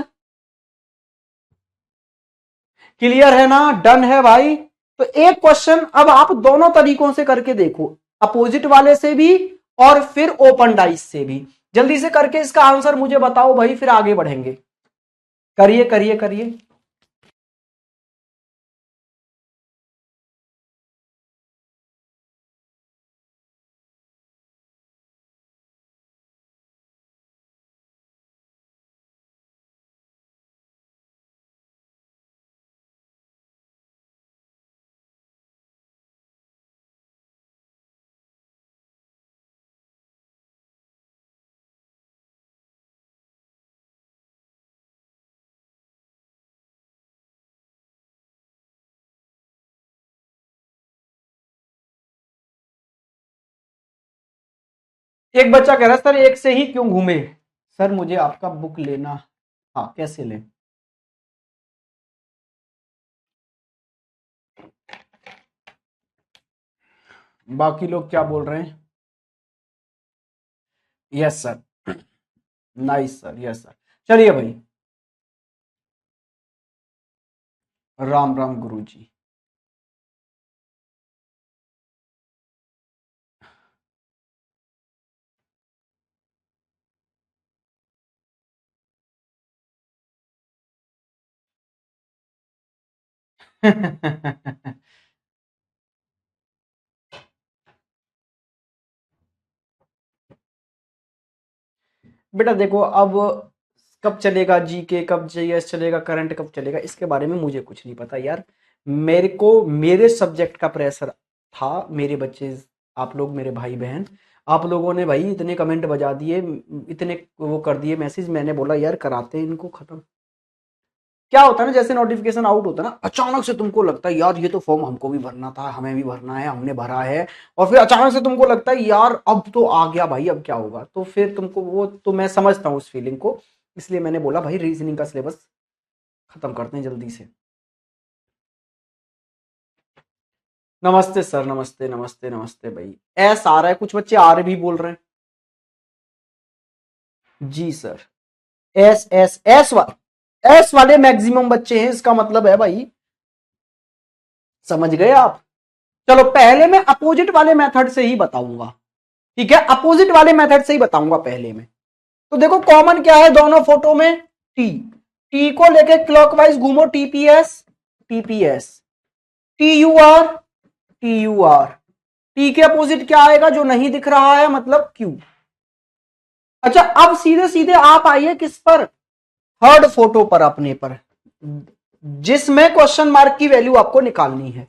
A: क्लियर है ना? डन है भाई। तो एक क्वेश्चन अब आप दोनों तरीकों से करके देखो, अपोजिट वाले से भी और फिर ओपन डाइस से भी। जल्दी से करके इसका आंसर मुझे बताओ भाई, फिर आगे बढ़ेंगे। करिए करिए करिए। एक बच्चा कह रहा है सर एक से ही क्यों घूमे? सर मुझे आपका बुक लेना। हाँ, कैसे लें? बाकी लोग क्या बोल रहे हैं? Yes sir, nice sir, yes sir. चलिए भाई, राम राम गुरु जी। बेटा देखो, अब कब चलेगा जीके, कब जीएस चलेगा, करंट कब चलेगा, इसके बारे में मुझे कुछ नहीं पता यार। मेरे को मेरे सब्जेक्ट का प्रेशर था, मेरे बच्चे, आप लोग मेरे भाई बहन, आप लोगों ने भाई इतने कमेंट बजा दिए, इतने वो कर दिए मैसेज, मैंने बोला यार कराते हैं इनको खत्म। क्या होता है ना, जैसे नोटिफिकेशन आउट होता है ना, अचानक से तुमको लगता है यार ये तो फॉर्म हमको भी भरना था, हमें भी भरना है, हमने भरा है, और फिर अचानक से तुमको लगता है यार अब तो आ गया भाई, अब क्या होगा, तो फिर तुमको वो, तो मैं समझता हूँ उस फीलिंग को, इसलिए मैंने बोला भाई रीजनिंग का सिलेबस खत्म करते हैं जल्दी से। नमस्ते सर, नमस्ते नमस्ते नमस्ते भाई। एस आ रहा है, कुछ बच्चे आर भी बोल रहे हैं जी सर। एस वाले मैक्सिमम बच्चे हैं, इसका मतलब है भाई, समझ गए आप। चलो पहले मैं अपोजिट वाले मेथड से ही बताऊंगा, ठीक है, अपोजिट वाले मेथड से ही बताऊंगा पहले में। तो देखो कॉमन क्या है दोनों फोटो में, टी, टी को लेके क्लॉकवाइज घूमो, टीपीएस, टीपीएस, टीयूआर, टीयूआर, टी के अपोजिट क्या आएगा जो नहीं दिख रहा है, मतलब क्यू। अच्छा अब सीधे सीधे आप आइए किस पर, थर्ड फोटो पर अपने पर, जिसमें क्वेश्चन मार्क की वैल्यू आपको निकालनी है।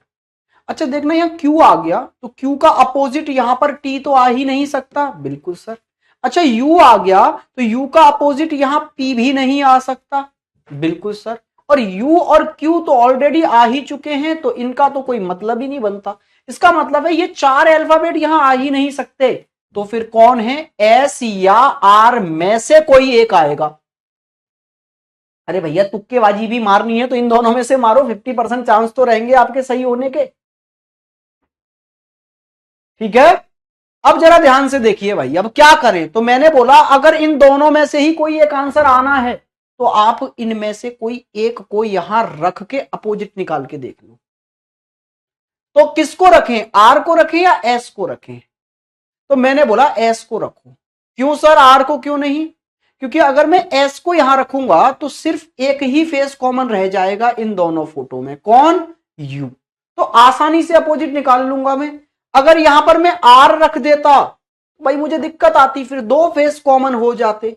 A: अच्छा देखना यहां क्यू आ गया, तो क्यू का अपोजिट यहां पर टी तो आ ही नहीं सकता, बिल्कुल सर। अच्छा यू आ गया, तो यू का अपोजिट यहां पी भी नहीं आ सकता, बिल्कुल सर। और यू और क्यू तो ऑलरेडी आ ही चुके हैं, तो इनका तो कोई मतलब ही नहीं बनता। इसका मतलब है ये चार अल्फाबेट यहां आ ही नहीं सकते, तो फिर कौन है, एस या आर में से कोई एक आएगा। अरे भैया तुक्केबाजी भी मारनी है तो इन दोनों में से मारो, 50% चांस तो रहेंगे आपके सही होने के, ठीक है। अब जरा ध्यान से देखिए भाई, अब क्या करें, तो मैंने बोला अगर इन दोनों में से ही कोई एक आंसर आना है, तो आप इनमें से कोई एक को यहां रख के अपोजिट निकाल के देख लो। तो किसको रखें, आर को रखें या एस को रखें, तो मैंने बोला एस को रखो। क्यों सर आर को क्यों नहीं, क्योंकि अगर मैं एस को यहां रखूंगा तो सिर्फ एक ही फेस कॉमन रह जाएगा इन दोनों फोटो में, कौन, यू, तो आसानी से अपोजिट निकाल लूंगा मैं। अगर यहां पर मैं आर रख देता भाई मुझे दिक्कत आती, फिर दो फेस कॉमन हो जाते।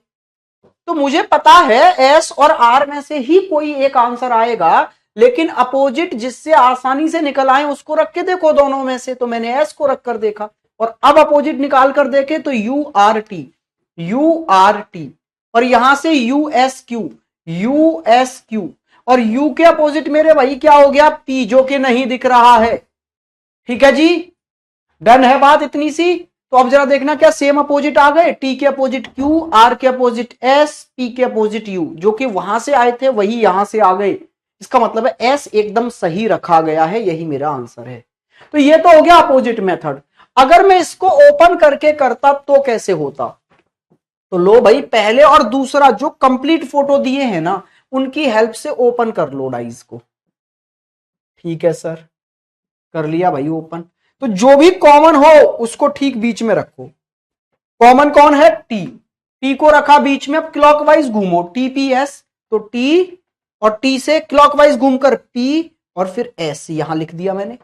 A: तो मुझे पता है एस और आर में से ही कोई एक आंसर आएगा, लेकिन अपोजिट जिससे आसानी से निकल आए उसको रख के देखो दोनों में से, तो मैंने एस को रख कर देखा, और अब अपोजिट निकाल कर देखे तो you R T, you R T, और यहां से U S Q, U S Q, और यू के अपोजिट मेरे भाई क्या हो गया, पी, जो कि नहीं दिख रहा है, ठीक है जी, डन है बात इतनी सी। तो अब जरा देखना क्या सेम अपोजिट आ गए, टी के अपोजिट क्यू, आर के अपोजिट एस, पी के अपोजिट यू, जो कि वहां से आए थे वही यहां से आ गए, इसका मतलब है एस एकदम सही रखा गया है, यही मेरा आंसर है। तो ये तो हो गया अपोजिट मेथड। अगर मैं इसको ओपन करके करता तो कैसे होता, तो लो भाई पहले और दूसरा जो कंप्लीट फोटो दिए हैं ना, उनकी हेल्प से ओपन कर लो डाइस को, ठीक है सर, कर लिया भाई ओपन। तो जो भी कॉमन हो उसको ठीक बीच में रखो, कॉमन कौन है, टी, टी को रखा बीच में, अब क्लॉकवाइज घूमो, टीपीएस, तो टी, और टी से क्लॉकवाइज घूमकर पी, और फिर एस यहां लिख दिया मैंने।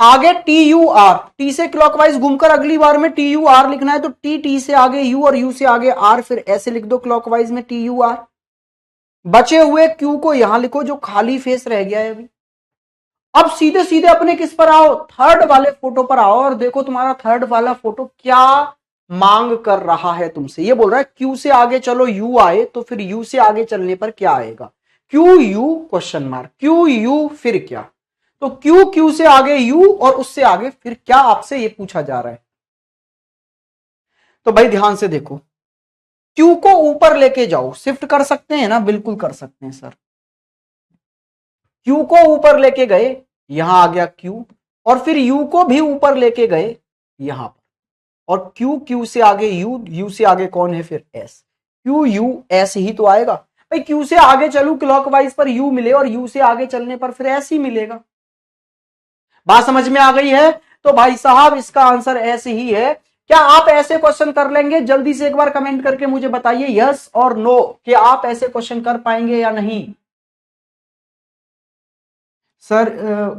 A: आगे टी यू आर, टी से क्लॉकवाइज घूमकर अगली बार में टी यू आर लिखना है, तो टी, टी से आगे यू, और यू से आगे आर, फिर ऐसे लिख दो क्लॉकवाइज में टी यू आर। बचे हुए क्यू को यहां लिखो जो खाली फेस रह गया है अभी। अब सीधे सीधे अपने किस पर आओ, थर्ड वाले फोटो पर आओ, और देखो तुम्हारा थर्ड वाला फोटो क्या मांग कर रहा है तुमसे, ये बोल रहा है क्यू से आगे चलो यू आए, तो फिर यू से आगे चलने पर क्या आएगा, Q U question mark, Q U फिर क्या, तो क्यू, क्यू से आगे यू, और उससे आगे फिर क्या, आपसे ये पूछा जा रहा है। तो भाई ध्यान से देखो, क्यू को ऊपर लेके जाओ, शिफ्ट कर सकते हैं ना, बिल्कुल कर सकते हैं सर। क्यू को ऊपर लेके गए, यहां आ गया क्यू, और फिर यू को भी ऊपर लेके गए यहां पर, और क्यू, क्यू से आगे यू, यू से आगे कौन है फिर एस, क्यू यू एस ही तो आएगा भाई, क्यू से आगे चलू क्लॉकवाइज पर यू मिले, और यू से आगे चलने पर फिर एस ही मिलेगा। बात समझ में आ गई है, तो भाई साहब इसका आंसर ऐसे ही है। क्या आप ऐसे क्वेश्चन कर लेंगे, जल्दी से एक बार कमेंट करके मुझे बताइए यस और नो, कि आप ऐसे क्वेश्चन कर पाएंगे या नहीं। Sir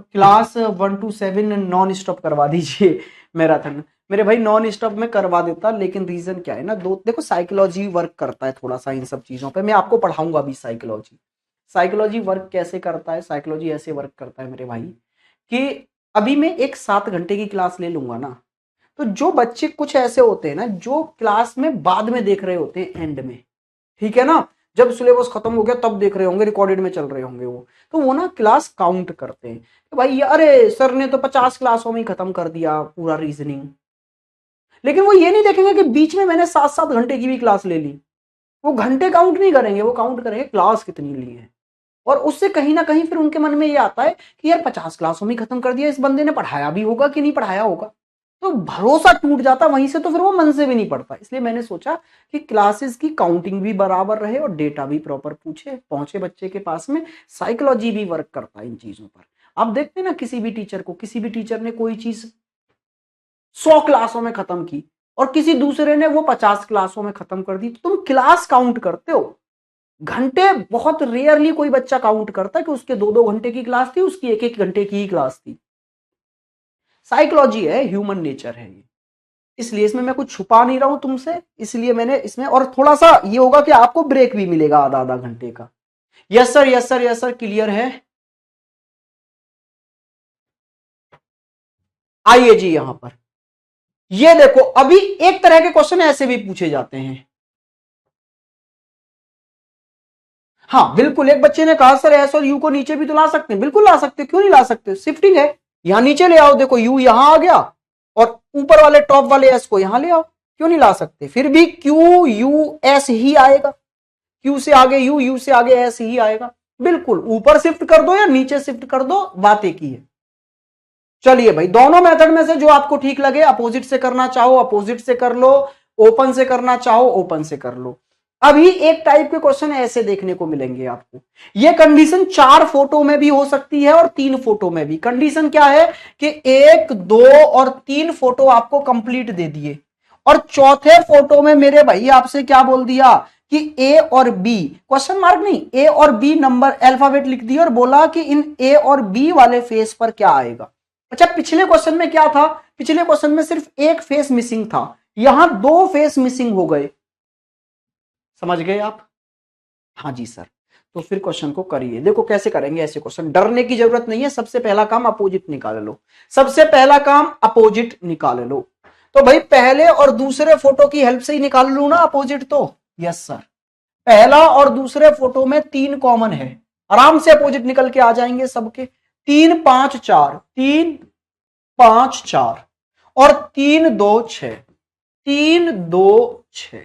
A: class 1 to 7 non stop करवा दीजिए मैराथन। मेरे भाई नॉन स्टॉप में करवा देता, लेकिन रीजन क्या है ना, दो देखो साइकोलॉजी वर्क करता है थोड़ा सा इन सब चीजों पे, मैं आपको पढ़ाऊंगा अभी साइकोलॉजी। साइकोलॉजी वर्क कैसे करता है, साइकोलॉजी ऐसे वर्क करता है मेरे भाई कि अभी मैं एक 7 घंटे की क्लास ले लूंगा ना, तो जो बच्चे कुछ ऐसे होते हैं ना जो क्लास में बाद में देख रहे होते हैं एंड में, ठीक है ना, जब सिलेबस खत्म हो गया तब देख रहे होंगे, रिकॉर्डेड में चल रहे होंगे वो, तो वो ना क्लास काउंट करते हैं कि भाई अरे सर ने तो 50 क्लासों में ही खत्म कर दिया पूरा रीजनिंग, लेकिन वो ये नहीं देखेंगे कि बीच में मैंने 7-7 घंटे की भी क्लास ले ली। वो घंटे काउंट नहीं करेंगे, वो काउंट करेंगे क्लास कितनी ली है। और उससे कहीं ना कहीं फिर उनके मन में ये आता है कि यार 50 क्लासों में खत्म कर दिया, इस बंदे ने पढ़ाया भी होगा कि नहीं पढ़ाया होगा, तो भरोसा टूट जाता वहीं से, तो फिर वो मन से भी नहीं पढ़ता। इसलिए मैंने सोचा कि क्लासेस की काउंटिंग भी बराबर रहे और डेटा भी प्रॉपर पूछे पहुंचे बच्चे के पास में। साइकोलॉजी भी वर्क करता है इन चीजों पर। आप देखते हैं ना किसी भी टीचर को, किसी भी टीचर ने कोई चीज 100 क्लासों में खत्म की और किसी दूसरे ने वो 50 क्लासों में खत्म कर दी, तो तुम क्लास काउंट करते हो, घंटे बहुत रेयरली कोई बच्चा काउंट करता कि उसके 2-2 घंटे की क्लास थी, उसकी 1-1 घंटे की ही क्लास थी। साइकोलॉजी है, ह्यूमन नेचर है ये, इसलिए इसमें मैं कुछ छुपा नहीं रहा हूं तुमसे, इसलिए मैंने इसमें, और थोड़ा सा ये होगा कि आपको ब्रेक भी मिलेगा आधा-आधा घंटे का। Yes sir, yes sir, yes sir, clear है। आइए जी यहां पर, ये देखो अभी एक तरह के क्वेश्चन ऐसे भी पूछे जाते हैं। हाँ बिल्कुल, एक बच्चे ने कहा सर एस और यू को नीचे भी तो ला सकते हैं, बिल्कुल ला सकते, क्यों नहीं ला सकते, शिफ्टिंग है। यहां नीचे ले आओ, देखो यू यहां आ गया और ऊपर वाले टॉप वाले एस को यहां ले आओ, क्यों नहीं ला सकते, फिर भी क्यू यू एस ही आएगा, क्यू से आगे यू, यू से आगे एस ही आएगा। बिल्कुल, ऊपर शिफ्ट कर दो या नीचे शिफ्ट कर दो, बात एक ही है। चलिए भाई, दोनों मेथड में से जो आपको ठीक लगे, अपोजिट से करना चाहो अपोजिट से कर लो, ओपन से करना चाहो ओपन से कर लो। अभी एक टाइप के क्वेश्चन ऐसे देखने को मिलेंगे आपको, ये कंडीशन 4 फोटो में भी हो सकती है और 3 फोटो में भी। कंडीशन क्या है कि 1, 2 और 3 फोटो आपको कंप्लीट दे दिए और चौथे फोटो में मेरे भाई आपसे क्या बोल दिया कि ए और बी, क्वेश्चन मार्क नहीं, ए और बी नंबर अल्फाबेट लिख दिया और बोला कि इन ए और बी वाले फेस पर क्या आएगा। अच्छा, पिछले क्वेश्चन में क्या था, पिछले क्वेश्चन में सिर्फ एक फेस मिसिंग था, यहां 2 फेस मिसिंग हो गए, समझ गए आप। हाँ जी सर, तो फिर क्वेश्चन को करिए, देखो कैसे करेंगे ऐसे क्वेश्चन, डरने की जरूरत नहीं है। सबसे पहला काम अपोजिट निकाल लो, सबसे पहला काम अपोजिट निकाल लो। तो भाई पहले और दूसरे फोटो की हेल्प से ही निकाल लू ना अपोजिट, तो यस सर, पहला और दूसरे फोटो में 3 कॉमन है, आराम से अपोजिट निकल के आ जाएंगे सबके। 3, 5, 4, 3, 5, 4 और 3, 2, 6, 3, 2, 6,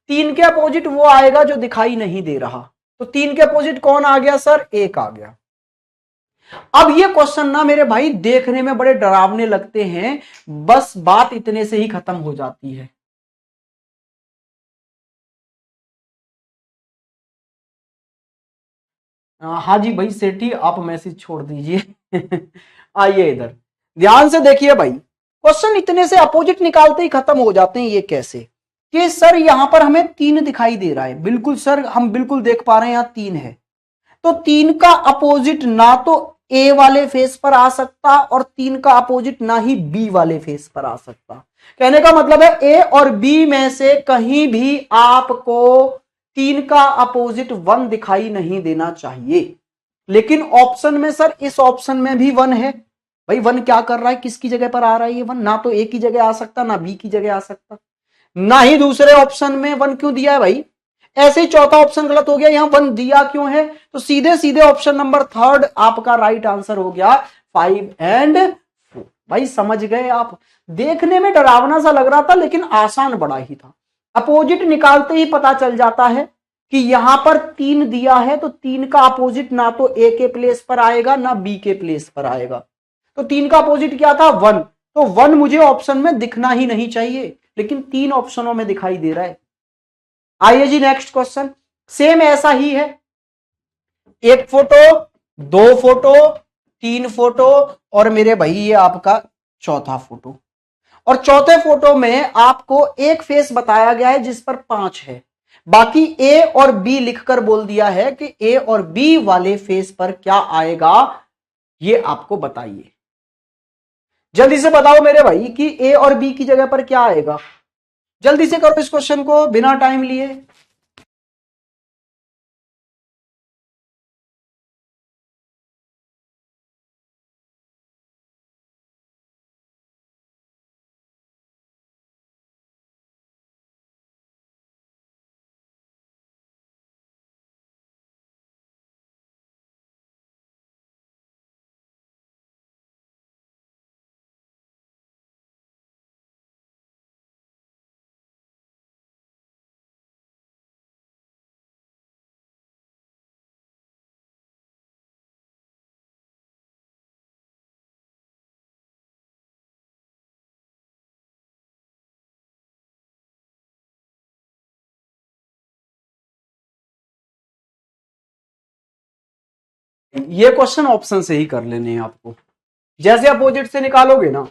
A: 3 के अपोजिट वो आएगा जो दिखाई नहीं दे रहा, तो 3 के अपोजिट कौन आ गया सर, 1 आ गया। अब ये क्वेश्चन ना मेरे भाई देखने में बड़े डरावने लगते हैं, बस बात इतने से ही खत्म हो जाती है। हाँ जी भाई सेठी, आप मैसेज छोड़ दीजिए। आइए इधर, ध्यान से देखिए भाई, क्वेश्चन इतने से अपोजिट निकालते ही खत्म हो जाते हैं। ये कैसे कि सर यहां पर हमें 3 दिखाई दे रहा है, बिल्कुल सर हम बिल्कुल देख पा रहे हैं यहां 3 है, तो 3 का अपोजिट ना तो ए वाले फेस पर आ सकता और 3 का अपोजिट ना ही बी वाले फेस पर आ सकता। कहने का मतलब है ए और बी में से कहीं भी आपको 3 का अपोजिट 1 दिखाई नहीं देना चाहिए। लेकिन ऑप्शन में सर, इस ऑप्शन में भी 1 है भाई, 1 क्या कर रहा है, किसकी जगह पर आ रहा है ये 1, ना तो ए की जगह आ सकता ना बी की जगह आ सकता, ना ही दूसरे ऑप्शन में 1 क्यों दिया है भाई। ऐसे ही चौथा ऑप्शन गलत हो गया, यहां 1 दिया क्यों है, तो सीधे सीधे ऑप्शन नंबर 3 आपका राइट आंसर हो गया 5 एंड 4। भाई समझ गए आप, देखने में डरावना सा लग रहा था लेकिन आसान बड़ा ही था। अपोजिट निकालते ही पता चल जाता है कि यहां पर 3 दिया है, तो 3 का अपोजिट ना तो ए के प्लेस पर आएगा ना बी के प्लेस पर आएगा, तो 3 का अपोजिट क्या था 1, तो 1 मुझे ऑप्शन में दिखना ही नहीं चाहिए, लेकिन 3 ऑप्शनों में दिखाई दे रहा है। आइए जी नेक्स्ट क्वेश्चन, सेम ऐसा ही है, 1 फोटो, 2 फोटो, 3 फोटो और मेरे भाई ये आपका चौथा फोटो, और चौथे फोटो में आपको एक फेस बताया गया है जिस पर 5 है, बाकी ए और बी लिखकर बोल दिया है कि ए और बी वाले फेस पर क्या आएगा, ये आपको बताइए। जल्दी से बताओ मेरे भाई कि ए और बी की जगह पर क्या आएगा। जल्दी से करो इस क्वेश्चन को बिना टाइम लिए। ये क्वेश्चन ऑप्शन से ही कर लेने हैं आपको। जैसे अपोजिट से निकालोगे ना,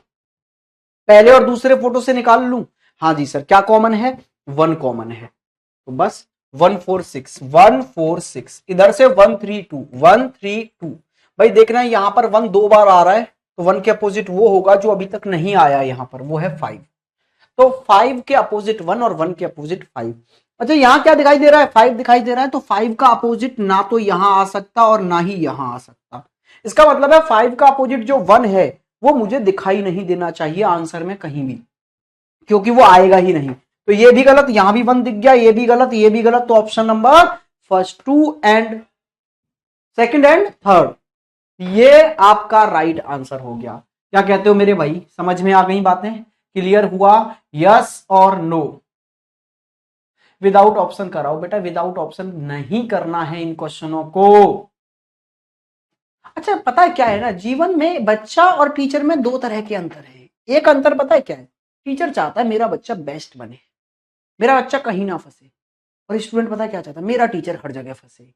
A: पहले और दूसरे फोटो से निकाल लूं। हाँ जी सर, क्या कॉमन है? 1 कॉमन है, तो बस 146 146, इधर से 132 132। भाई देखना है यहां पर 1 2 बार आ रहा है, तो 1 के अपोजिट वो होगा जो अभी तक नहीं आया यहां पर, वो है 5। तो 5 के अपोजिट 1 और 1 के अपोजिट 5। अच्छा यहां क्या दिखाई दे रहा है? 5 दिखाई दे रहा है, तो 5 का अपोजिट ना तो यहां आ सकता और ना ही यहां आ सकता। इसका मतलब है 5 का अपोजिट जो 1 है वो मुझे दिखाई नहीं देना चाहिए आंसर में कहीं भी, क्योंकि वो आएगा ही नहीं। तो ये भी गलत, यहां भी 1 दिख गया, ये भी गलत, ये भी गलत। तो option number first, 2 and second and third, ये आपका राइट आंसर हो गया। क्या कहते हो मेरे भाई, समझ में आ गई बातें? क्लियर हुआ? यस और नो? विदाउट ऑप्शन कराओ बेटा, विदाउट ऑप्शन नहीं करना है इन क्वेश्चनों को। अच्छा पता है क्या है ना, जीवन में बच्चा और टीचर में दो तरह के अंतर है। एक अंतर पता है क्या है? टीचर चाहता है मेरा बच्चा बेस्ट बने, मेरा बच्चा कहीं ना फंसे। और स्टूडेंट पता है क्या चाहता है? मेरा टीचर हर जगह फंसे,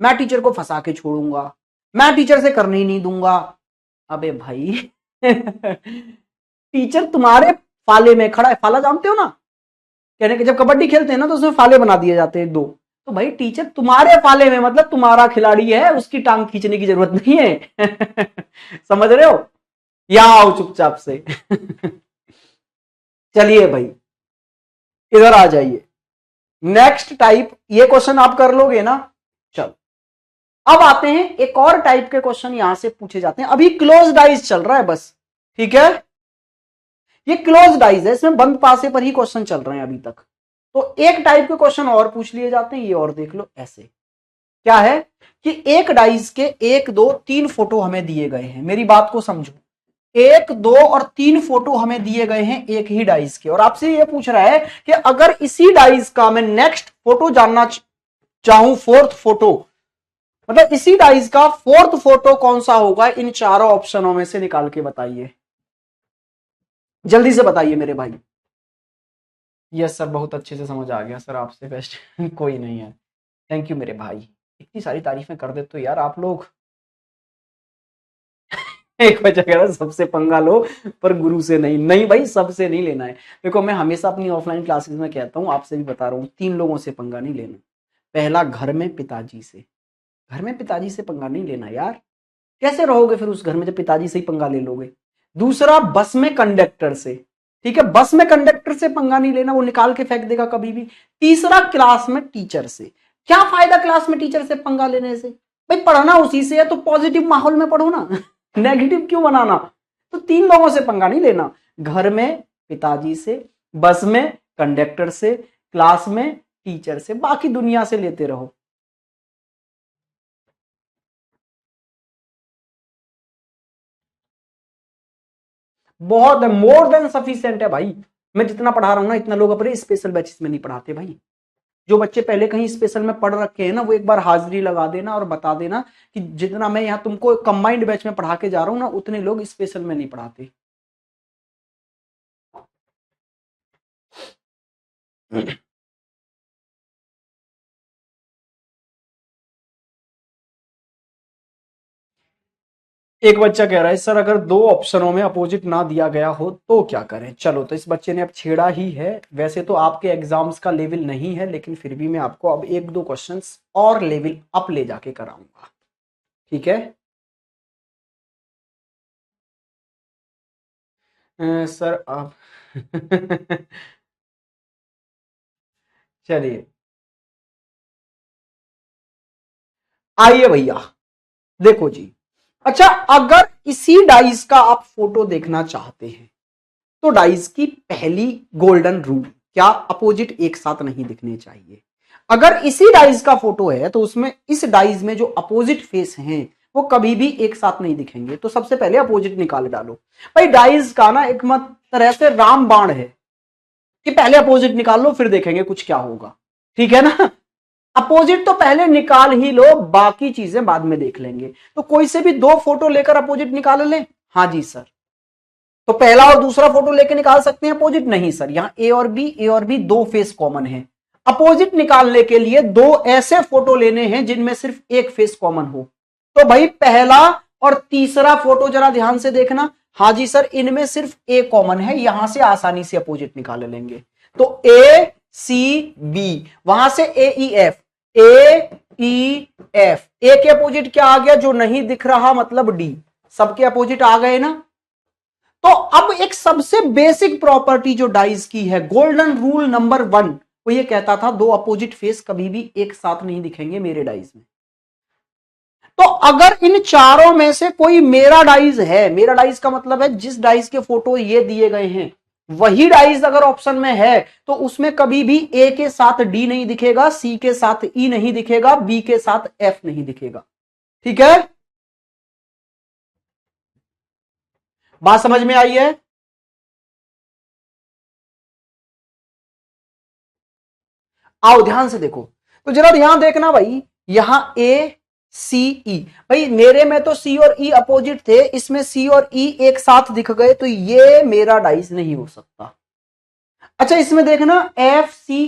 A: मैं टीचर को फंसा के छोड़ूंगा, मैं टीचर से करने ही नहीं दूंगा। अबे भाई टीचर तुम्हारे फाले में खड़ा है। फाला जानते हो ना? कहने के जब कबड्डी खेलते हैं ना तो उसमें फाले बना दिए जाते हैं 2। तो भाई टीचर तुम्हारे फाले में, मतलब तुम्हारा खिलाड़ी है, उसकी टांग खींचने की जरूरत नहीं है समझ रहे हो? यहां आओ चुपचाप से चलिए भाई, इधर आ जाइए। नेक्स्ट टाइप, ये क्वेश्चन आप कर लोगे ना? चलो अब आते हैं एक और टाइप के क्वेश्चन यहां से पूछे जाते हैं। अभी क्लोज डाइज चल रहा है बस, ठीक है? ये क्लोज डाइज है, इसमें बंद पासे पर ही क्वेश्चन चल रहे हैं अभी तक। तो एक टाइप के क्वेश्चन और पूछ लिए जाते हैं, ये और देख लो। ऐसे क्या है कि एक डाइस के 1 2 3 फोटो हमें दिए गए हैं, मेरी बात को समझो। 1 2 और 3 फोटो हमें दिए गए हैं एक ही डाइस के, और आपसे ये पूछ रहा है कि अगर इसी डाइस का मैं नेक्स्ट फोटो जानना चाहूं, फोर्थ फोटो, मतलब इसी डाइस का फोर्थ फोटो कौन सा होगा, इन चारों ऑप्शनों में से निकाल के बताइए। जल्दी से बताइए मेरे भाई। यस सर, बहुत अच्छे से समझ आ गया सर, आपसे बेस्ट कोई नहीं है। थैंक यू मेरे भाई, इतनी सारी तारीफें कर देते हो यार आप लोग एक बच्चा कह रहा है सबसे पंगा लो पर गुरु से नहीं। नहीं भाई, सबसे नहीं लेना है। देखो मैं हमेशा अपनी ऑफलाइन क्लासेस में कहता हूँ, आपसे भी बता रहा हूँ, 3 लोगों से पंगा नहीं लेना। पहला घर में पिताजी से, घर में पिताजी से पंगा नहीं लेना यार, कैसे रहोगे फिर उस घर में जब पिताजी से ही पंगा ले लोगे। दूसरा बस में कंडक्टर से, ठीक है, बस में कंडक्टर से पंगा नहीं लेना, वो निकाल के फेंक देगा कभी भी। तीसरा क्लास में टीचर से, क्या फायदा क्लास में टीचर से पंगा लेने से? भाई पढ़ना उसी से है तो पॉजिटिव माहौल में पढ़ो ना नेगेटिव क्यों बनाना? तो 3 लोगों से पंगा नहीं लेना, घर में पिताजी से, बस में कंडक्टर से, क्लास में टीचर से, बाकी दुनिया से लेते रहो। बहुत है, मोर देन सफिशिएंट है भाई। मैं जितना पढ़ा रहा हूं ना, इतना लोग अपने स्पेशल बैचेस में नहीं पढ़ाते भाई। जो बच्चे पहले कहीं स्पेशल में पढ़ रखे हैं ना, वो एक बार हाजिरी लगा देना और बता देना कि जितना मैं यहाँ तुमको कंबाइंड बैच में पढ़ा के जा रहा हूँ ना, उतने लोग स्पेशल में नहीं पढ़ाते। एक बच्चा कह रहा है सर अगर 2 ऑप्शनों में अपोजिट ना दिया गया हो तो क्या करें? चलो तो इस बच्चे ने अब छेड़ा ही है। वैसे तो आपके एग्जाम्स का लेवल नहीं है, लेकिन फिर भी मैं आपको अब 1 2 क्वेश्चंस और लेवल अप ले जाके कराऊंगा, ठीक है? सर आप चलिए आइए भैया, देखो जी। अच्छा, अगर इसी डाइस का आप फोटो देखना चाहते हैं तो डाइस की पहली गोल्डन रूल, क्या अपोजिट एक साथ नहीं दिखने चाहिए। अगर इसी डाइस का फोटो है तो उसमें इस डाइस में जो अपोजिट फेस हैं वो कभी भी एक साथ नहीं दिखेंगे। तो सबसे पहले अपोजिट निकाल डालो भाई। डाइस का ना एक मत तरह से राम बाण है कि पहले अपोजिट निकाल लो फिर देखेंगे कुछ क्या होगा, ठीक है ना। अपोजिट तो पहले निकाल ही लो, बाकी चीजें बाद में देख लेंगे। तो कोई से भी दो फोटो लेकर अपोजिट निकाल ले। हाँ जी सर, तो पहला और दूसरा फोटो लेके निकाल सकते हैं अपोजिट? नहीं सर, यहां ए और बी दो फेस कॉमन है। अपोजिट निकालने के लिए दो ऐसे फोटो लेने हैं जिनमें सिर्फ एक फेस कॉमन हो। तो भाई पहला और तीसरा फोटो जरा ध्यान से देखना। हाँ जी सर, इनमें सिर्फ ए कॉमन है, यहां से आसानी से अपोजिट निकाल लेंगे। तो ए सी बी, वहां से ए ई एफ, ए ई एफ, ए के अपोजिट क्या आ गया जो नहीं दिख रहा, मतलब डी। सबके अपोजिट आ गए ना। तो अब एक सबसे बेसिक प्रॉपर्टी जो डाइस की है, गोल्डन रूल नंबर 1, वो ये कहता था दो अपोजिट फेस कभी भी एक साथ नहीं दिखेंगे मेरे डाइस में। तो अगर इन चारों में से कोई मेरा डाइस है, मेरा डाइस का मतलब है जिस डाइस के फोटो ये दिए गए हैं वही डाइस अगर ऑप्शन में है तो उसमें कभी भी ए के साथ डी नहीं दिखेगा, सी के साथ ई नहीं दिखेगा, बी के साथ एफ नहीं दिखेगा। ठीक है, बात समझ में आई है? आओ ध्यान से देखो, तो जरा ध्यान देखना भाई। यहां ए सी ई, भाई मेरे में तो सी और ई अपोजिट थे, इसमें सी और ई एक साथ दिख गए, तो ये मेरा डाइस नहीं हो सकता। अच्छा, इसमें देखना एफ सी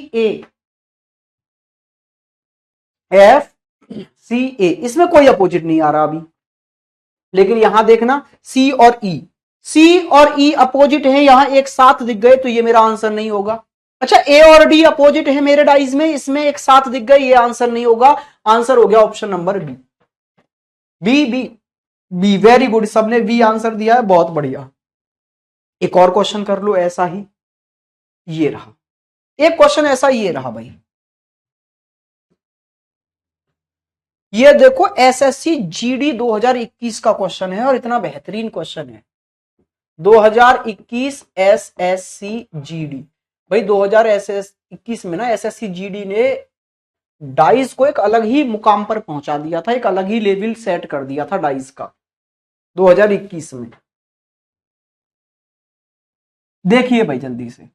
A: एफ सी ए, इसमें कोई अपोजिट नहीं आ रहा अभी। लेकिन यहां देखना सी और ई, सी और ई अपोजिट है, यहां एक साथ दिख गए, तो ये मेरा आंसर नहीं होगा। अच्छा, ए और डी अपोजिट है मेरे डाइस में, इसमें एक साथ दिख गए, ये आंसर नहीं होगा। आंसर हो गया option number B. B B B, very good, सबने बी आंसर दिया है, बहुत बढ़िया। एक और क्वेश्चन कर लो ऐसा ही, ये रहा एक क्वेश्चन ऐसा, ये रहा भाई। ये देखो एसएससी जीडी 2021 का क्वेश्चन है और इतना बेहतरीन क्वेश्चन है। 2021 एसएससी जीडी, भाई 2021 में ना एसएससी जीडी ने डाइस को एक अलग ही मुकाम पर पहुंचा दिया था, एक अलग ही लेवल सेट कर दिया था डाइस का 2021 में। देखिए भाई जल्दी से,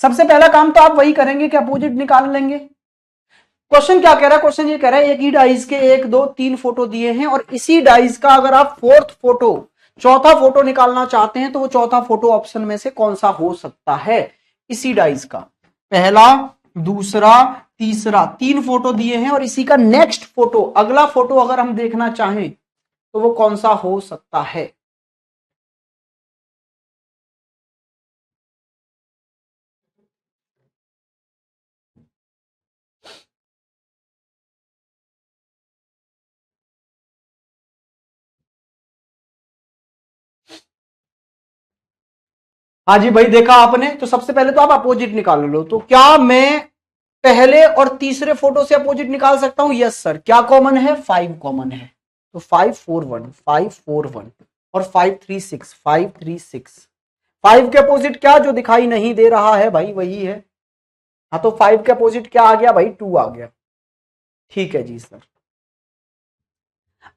A: सबसे पहला काम तो आप वही करेंगे कि अपोजिट निकाल लेंगे। क्वेश्चन क्या कह रहा है? क्वेश्चन ये कह रहा है एक ही डाइस के एक दो तीन फोटो दिए हैं और इसी डाइस का अगर आप फोर्थ फोटो, चौथा फोटो निकालना चाहते हैं तो वो चौथा फोटो ऑप्शन में से कौन सा हो सकता है इसी डाइस का। पहला, दूसरा, तीसरा, तीन फोटो दिए हैं और इसी का नेक्स्ट फोटो, अगला फोटो अगर हम देखना चाहें तो वो कौन सा हो सकता है। हाँ जी भाई, देखा आपने, तो सबसे पहले तो आप अपोजिट निकाल लो। तो क्या मैं पहले और तीसरे फोटो से अपोजिट निकाल सकता हूं? Yes sir. क्या कॉमन है? 5 कॉमन है। तो 541 541 और 536 536, 5 के अपोजिट क्या जो दिखाई नहीं दे रहा है भाई वही है। हाँ, तो 5 के अपोजिट क्या आ गया भाई? 2 आ गया। ठीक है जी सर।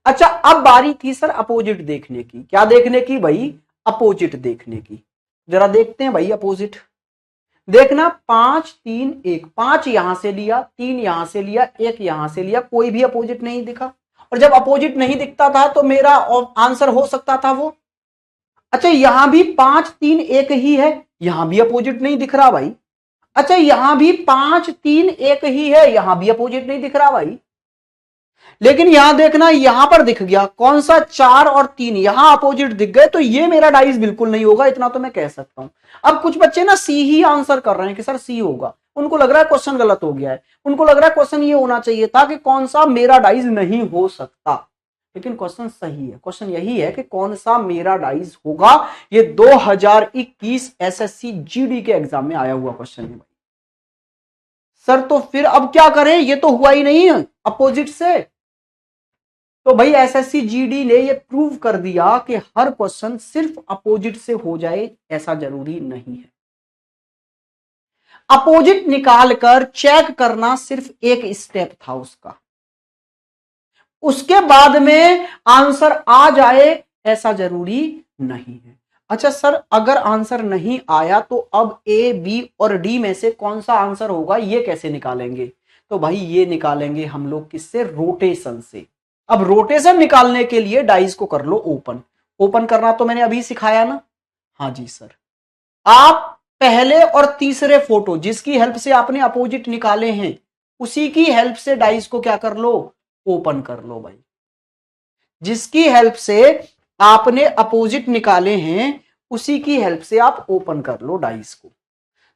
A: अच्छा, अब बारी थी सर अपोजिट देखने की। क्या देखने की भाई? अपोजिट देखने की। जरा देखते हैं भाई अपोजिट। देखना 5 3 1, 5 यहां से लिया, 3 यहां से लिया, 1 यहां से लिया, कोई भी अपोजिट नहीं दिखा। और जब अपोजिट नहीं दिखता था तो मेरा आंसर हो सकता था वो। अच्छा, यहां भी 5 3 1 ही है, यहां भी अपोजिट नहीं दिख रहा भाई। अच्छा, यहां भी 5 3 1 ही है, यहां भी अपोजिट नहीं दिख रहा भाई। लेकिन यहां देखना, यहां पर दिख गया कौन सा? 4 और 3, यहां अपोजिट दिख गए, तो ये मेरा डाइस बिल्कुल नहीं होगा, इतना तो मैं कह सकता हूं। अब कुछ बच्चे ना सी ही आंसर कर रहे हैं कि सर सी होगा, उनको लग रहा है क्वेश्चन गलत हो गया है, उनको लग रहा है क्वेश्चन ये होना चाहिए था कि कौन सा मेरा डाइस नहीं हो सकता। लेकिन क्वेश्चन सही है। क्वेश्चन यही है कि कौन सा मेरा डाइस होगा। ये 2021 एसएससी जीडी के एग्जाम में आया हुआ क्वेश्चन है भाई। सर तो फिर अब क्या करें, ये तो हुआ ही नहीं है अपोजिट से। तो भाई एसएससी जीडी ने ये प्रूव कर दिया कि हर क्वेश्चन सिर्फ अपोजिट से हो जाए ऐसा जरूरी नहीं है। अपोजिट निकालकर चेक करना सिर्फ एक स्टेप था उसका, उसके बाद में आंसर आ जाए ऐसा जरूरी नहीं है। अच्छा सर अगर आंसर नहीं आया तो अब ए बी और डी में से कौन सा आंसर होगा ये कैसे निकालेंगे। तो भाई ये निकालेंगे हम लोग किससे, रोटेशन से। अब रोटेशन निकालने के लिए डाइस को कर लो ओपन। ओपन करना तो मैंने अभी सिखाया ना। हाँ जी सर, आप पहले और तीसरे फोटो जिसकी हेल्प से आपने अपोजिट निकाले हैं उसी की हेल्प से डाइस को क्या कर लो, ओपन कर लो भाई। जिसकी हेल्प से आपने अपोजिट निकाले हैं उसी की हेल्प से आप ओपन कर लो डाइस को।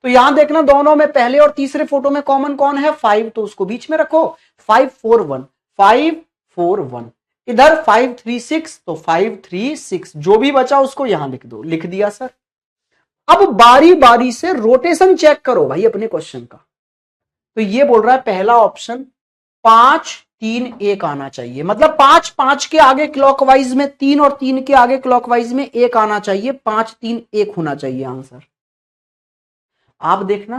A: तो यहां देखना दोनों में पहले और तीसरे फोटो में कॉमन कौन है, 5, तो उसको बीच में रखो। 5 4 1, 5 4 1, इधर 5 3 6, तो 5 3 6, जो भी बचा उसको यहां लिख दो। लिख दिया सर। अब बारी बारी से रोटेशन चेक करो भाई अपने क्वेश्चन का। तो ये बोल रहा है पहला ऑप्शन 5 3 1 आना चाहिए, मतलब 5 5 के आगे क्लॉकवाइज में 3 और 3 के आगे क्लॉकवाइज में 1 आना चाहिए। 5 3 1 होना चाहिए आंसर। आप देखना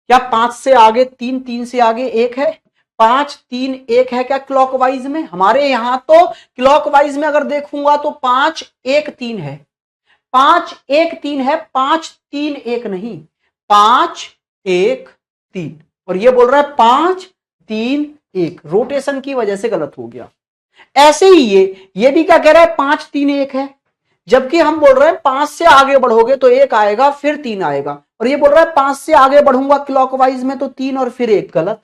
A: क्या 5 से आगे 3, 3 से आगे 1 है, 5 3 1 है क्या क्लॉकवाइज में। हमारे यहां तो क्लॉकवाइज में अगर देखूंगा तो 5 1 3 है, 5 1 3 है, 5 3 1 नहीं, 5 1 3। और ये बोल रहा है 5 3 1, रोटेशन की वजह से गलत हो गया। ऐसे ही ये भी क्या कह रहा है 5 3 1 है, जबकि हम बोल रहे हैं 5 से आगे बढ़ोगे तो 1 आएगा फिर 3 आएगा, और ये बोल रहा है 5 से आगे बढ़ूंगा क्लॉकवाइज में तो 3 और फिर 1। गलत।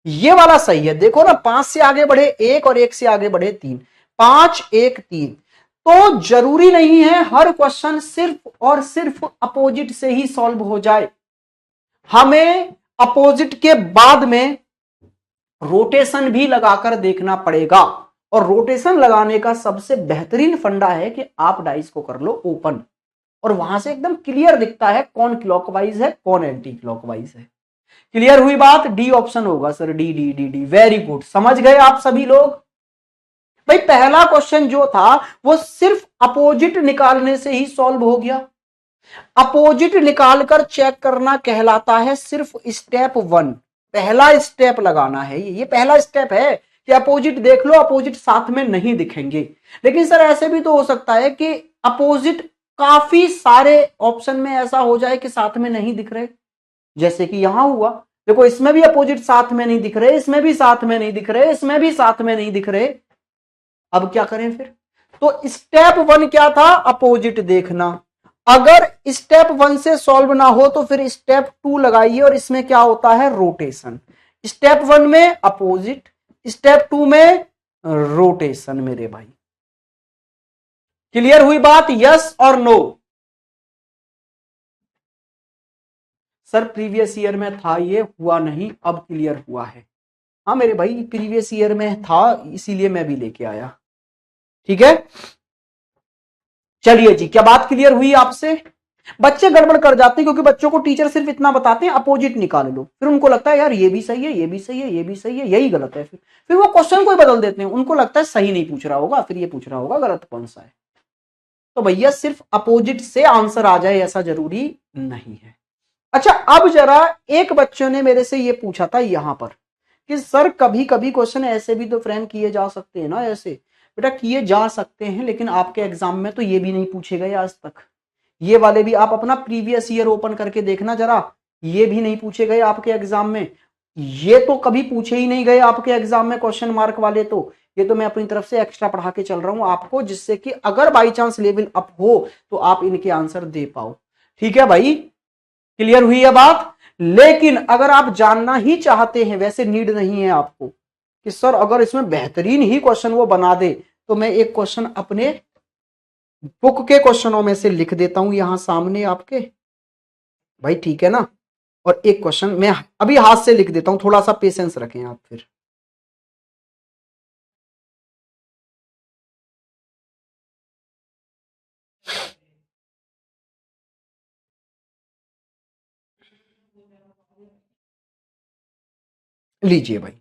A: ये वाला सही है, देखो ना 5 से आगे बढ़े 1 और 1 से आगे बढ़े 3, 5 1 3। तो जरूरी नहीं है हर क्वेश्चन सिर्फ और सिर्फ अपोजिट से ही सॉल्व हो जाए, हमें अपोजिट के बाद में रोटेशन भी लगाकर देखना पड़ेगा। और रोटेशन लगाने का सबसे बेहतरीन फंडा है कि आप डाइस को कर लो ओपन, और वहां से एकदम क्लियर दिखता है कौन क्लॉकवाइज है कौन एंटी क्लॉकवाइज है। क्लियर हुई बात। डी ऑप्शन होगा sir, D D D D. Very good, समझ गए आप सभी लोग। भाई पहला क्वेश्चन जो था वो सिर्फ अपोजिट निकालने से ही सॉल्व हो गया। अपोजिट निकालकर चेक करना कहलाता है सिर्फ स्टेप 1। पहला स्टेप लगाना है, ये पहला स्टेप है कि अपोजिट देख लो, अपोजिट साथ में नहीं दिखेंगे। लेकिन सर ऐसे भी तो हो सकता है कि अपोजिट काफी सारे ऑप्शन में ऐसा हो जाए कि साथ में नहीं दिख रहे, जैसे कि यहां हुआ। देखो इसमें भी अपोजिट साथ में नहीं दिख रहे, इसमें भी साथ में नहीं दिख रहे, इसमें भी साथ में नहीं दिख रहे। अब क्या करें फिर। तो स्टेप 1 क्या था, अपोजिट देखना। अगर स्टेप 1 से सॉल्व ना हो तो फिर स्टेप 2 लगाइए, और इसमें क्या होता है, रोटेशन। स्टेप 1 में अपोजिट, स्टेप 2 में रोटेशन। मेरे भाई क्लियर हुई बात, यस और नो। सर प्रीवियस ईयर में था, ये हुआ नहीं, अब क्लियर हुआ है। हाँ मेरे भाई प्रीवियस ईयर में था, इसीलिए मैं भी लेके आया। ठीक है, चलिए जी, क्या बात क्लियर हुई आपसे। बच्चे गड़बड़ कर जाते हैं क्योंकि बच्चों को टीचर सिर्फ इतना बताते हैं अपोजिट निकाल लो, फिर उनको लगता है यार ये भी सही है, ये भी सही है, ये भी सही है, यही गलत है। फिर वो क्वेश्चन को ही बदल देते हैं, उनको लगता है सही नहीं पूछ रहा होगा, फिर ये पूछ रहा होगा गलत कौन सा है। तो भैया सिर्फ अपोजिट से आंसर आ जाए ऐसा जरूरी नहीं है। अच्छा अब जरा, एक बच्चों ने मेरे से ये पूछा था यहां पर कि सर कभी कभी क्वेश्चन ऐसे भी तो फ्रेम किए जा सकते हैं ना, ऐसे बेटा किए जा सकते हैं, लेकिन आपके एग्जाम में तो ये भी नहीं पूछे गए आज तक। ये वाले भी आप अपना प्रीवियस ईयर ओपन करके देखना जरा, ये भी नहीं पूछे गए आपके एग्जाम में। ये तो कभी पूछे ही नहीं गए आपके एग्जाम में क्वेश्चन मार्क वाले। तो ये तो मैं अपनी तरफ से एक्स्ट्रा पढ़ा के चल रहा हूं आपको, जिससे कि अगर बाई चांस लेवल अप हो तो आप इनके आंसर दे पाओ। ठीक है भाई, क्लियर हुई है बात। लेकिन अगर आप जानना ही चाहते हैं, वैसे नीड नहीं है आपको कि सर अगर इसमें बेहतरीन ही क्वेश्चन वो बना दे, तो मैं एक क्वेश्चन अपने बुक के क्वेश्चनों में से लिख देता हूं यहां सामने आपके भाई, ठीक है ना। और एक क्वेश्चन मैं अभी हाथ से लिख देता हूं, थोड़ा सा पेशेंस रखें आप फिर। लीजिए भाई,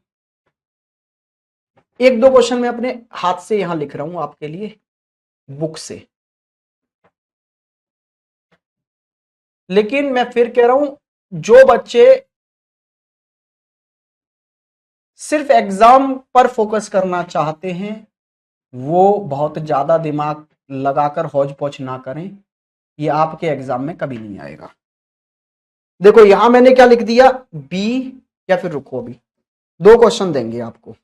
A: एक दो क्वेश्चन मैं अपने हाथ से यहां लिख रहा हूं आपके लिए बुक से, लेकिन मैं फिर कह रहा हूं जो बच्चे सिर्फ एग्जाम पर फोकस करना चाहते हैं वो बहुत ज्यादा दिमाग लगाकर हौज पौच ना करें, ये आपके एग्जाम में कभी नहीं आएगा। देखो यहां मैंने क्या लिख दिया, बी, या फिर रुको अभी दो क्वेश्चन देंगे आपको।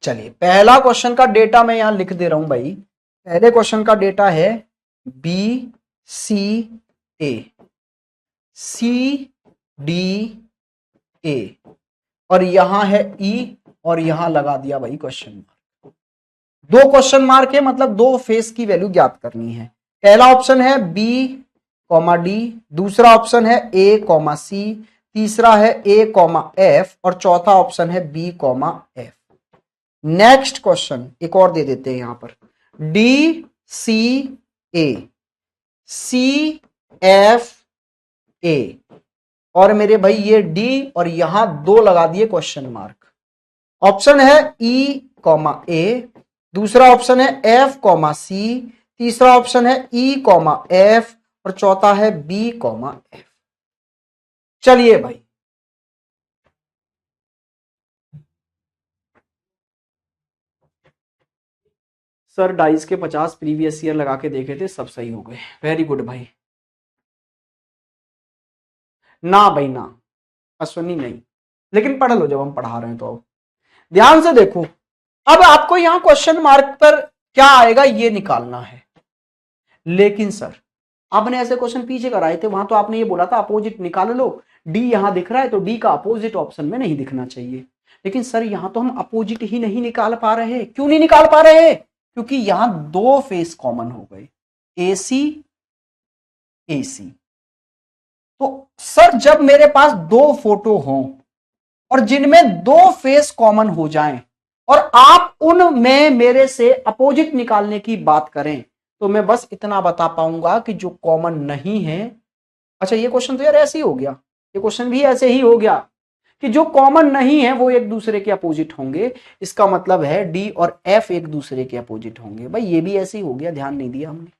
A: चलिए पहला क्वेश्चन का डेटा मैं यहां लिख दे रहा हूं भाई। पहले क्वेश्चन का डेटा है B C A, C D A, और यहां है ई, और यहां लगा दिया भाई क्वेश्चन मार्क। दो क्वेश्चन मार्क है, मतलब दो फेस की वैल्यू ज्ञात करनी है। पहला ऑप्शन है बी कॉमा डी, दूसरा ऑप्शन है ए कॉमा सी, तीसरा है ए कॉमा एफ, और चौथा ऑप्शन है B comma F. Next question एक और दे देते हैं यहां पर, D C A, C F A, और मेरे भाई ये डी और यहां दो लगा दिए क्वेश्चन मार्क। ऑप्शन है ई कॉमा ए, दूसरा ऑप्शन है एफ कॉमा सी, तीसरा ऑप्शन है ई कॉमा एफ, और चौथा है बी कॉमा एफ। चलिए भाई सर डाइस के 50 प्रीवियस ईयर लगा के देखे थे, सब सही हो गए, वेरी गुड भाई। ना भाई ना, अश्वनी नहीं, लेकिन पढ़ लो जब हम पढ़ा रहे हैं तो। ध्यान से देखो, अब आपको यहां क्वेश्चन मार्क पर क्या आएगा ये निकालना है। लेकिन सर आपने ऐसे क्वेश्चन पीछे कराए थे, वहां तो आपने ये बोला था अपोजिट निकाल लो, डी यहां दिख रहा है तो डी का अपोजिट ऑप्शन में नहीं दिखना चाहिए। लेकिन सर यहां तो हम अपोजिट ही नहीं निकाल पा रहे। क्यों नहीं निकाल पा रहे? क्योंकि यहां दो फेस कॉमन हो गए, एसी एसी। तो सर जब मेरे पास दो फोटो हों और जिनमें दो फेस कॉमन हो जाएं और आप उनमें मेरे से अपोजिट निकालने की बात करें, तो मैं बस इतना बता पाऊंगा कि जो कॉमन नहीं है, अच्छा ये क्वेश्चन तो यार ऐसे ही हो गया, ये क्वेश्चन भी ऐसे ही हो गया कि जो कॉमन नहीं है वो एक दूसरे के अपोजिट होंगे। इसका मतलब है डी और एफ एक दूसरे के अपोजिट होंगे। भाई ये भी ऐसे ही हो गया, ध्यान नहीं दिया हमने।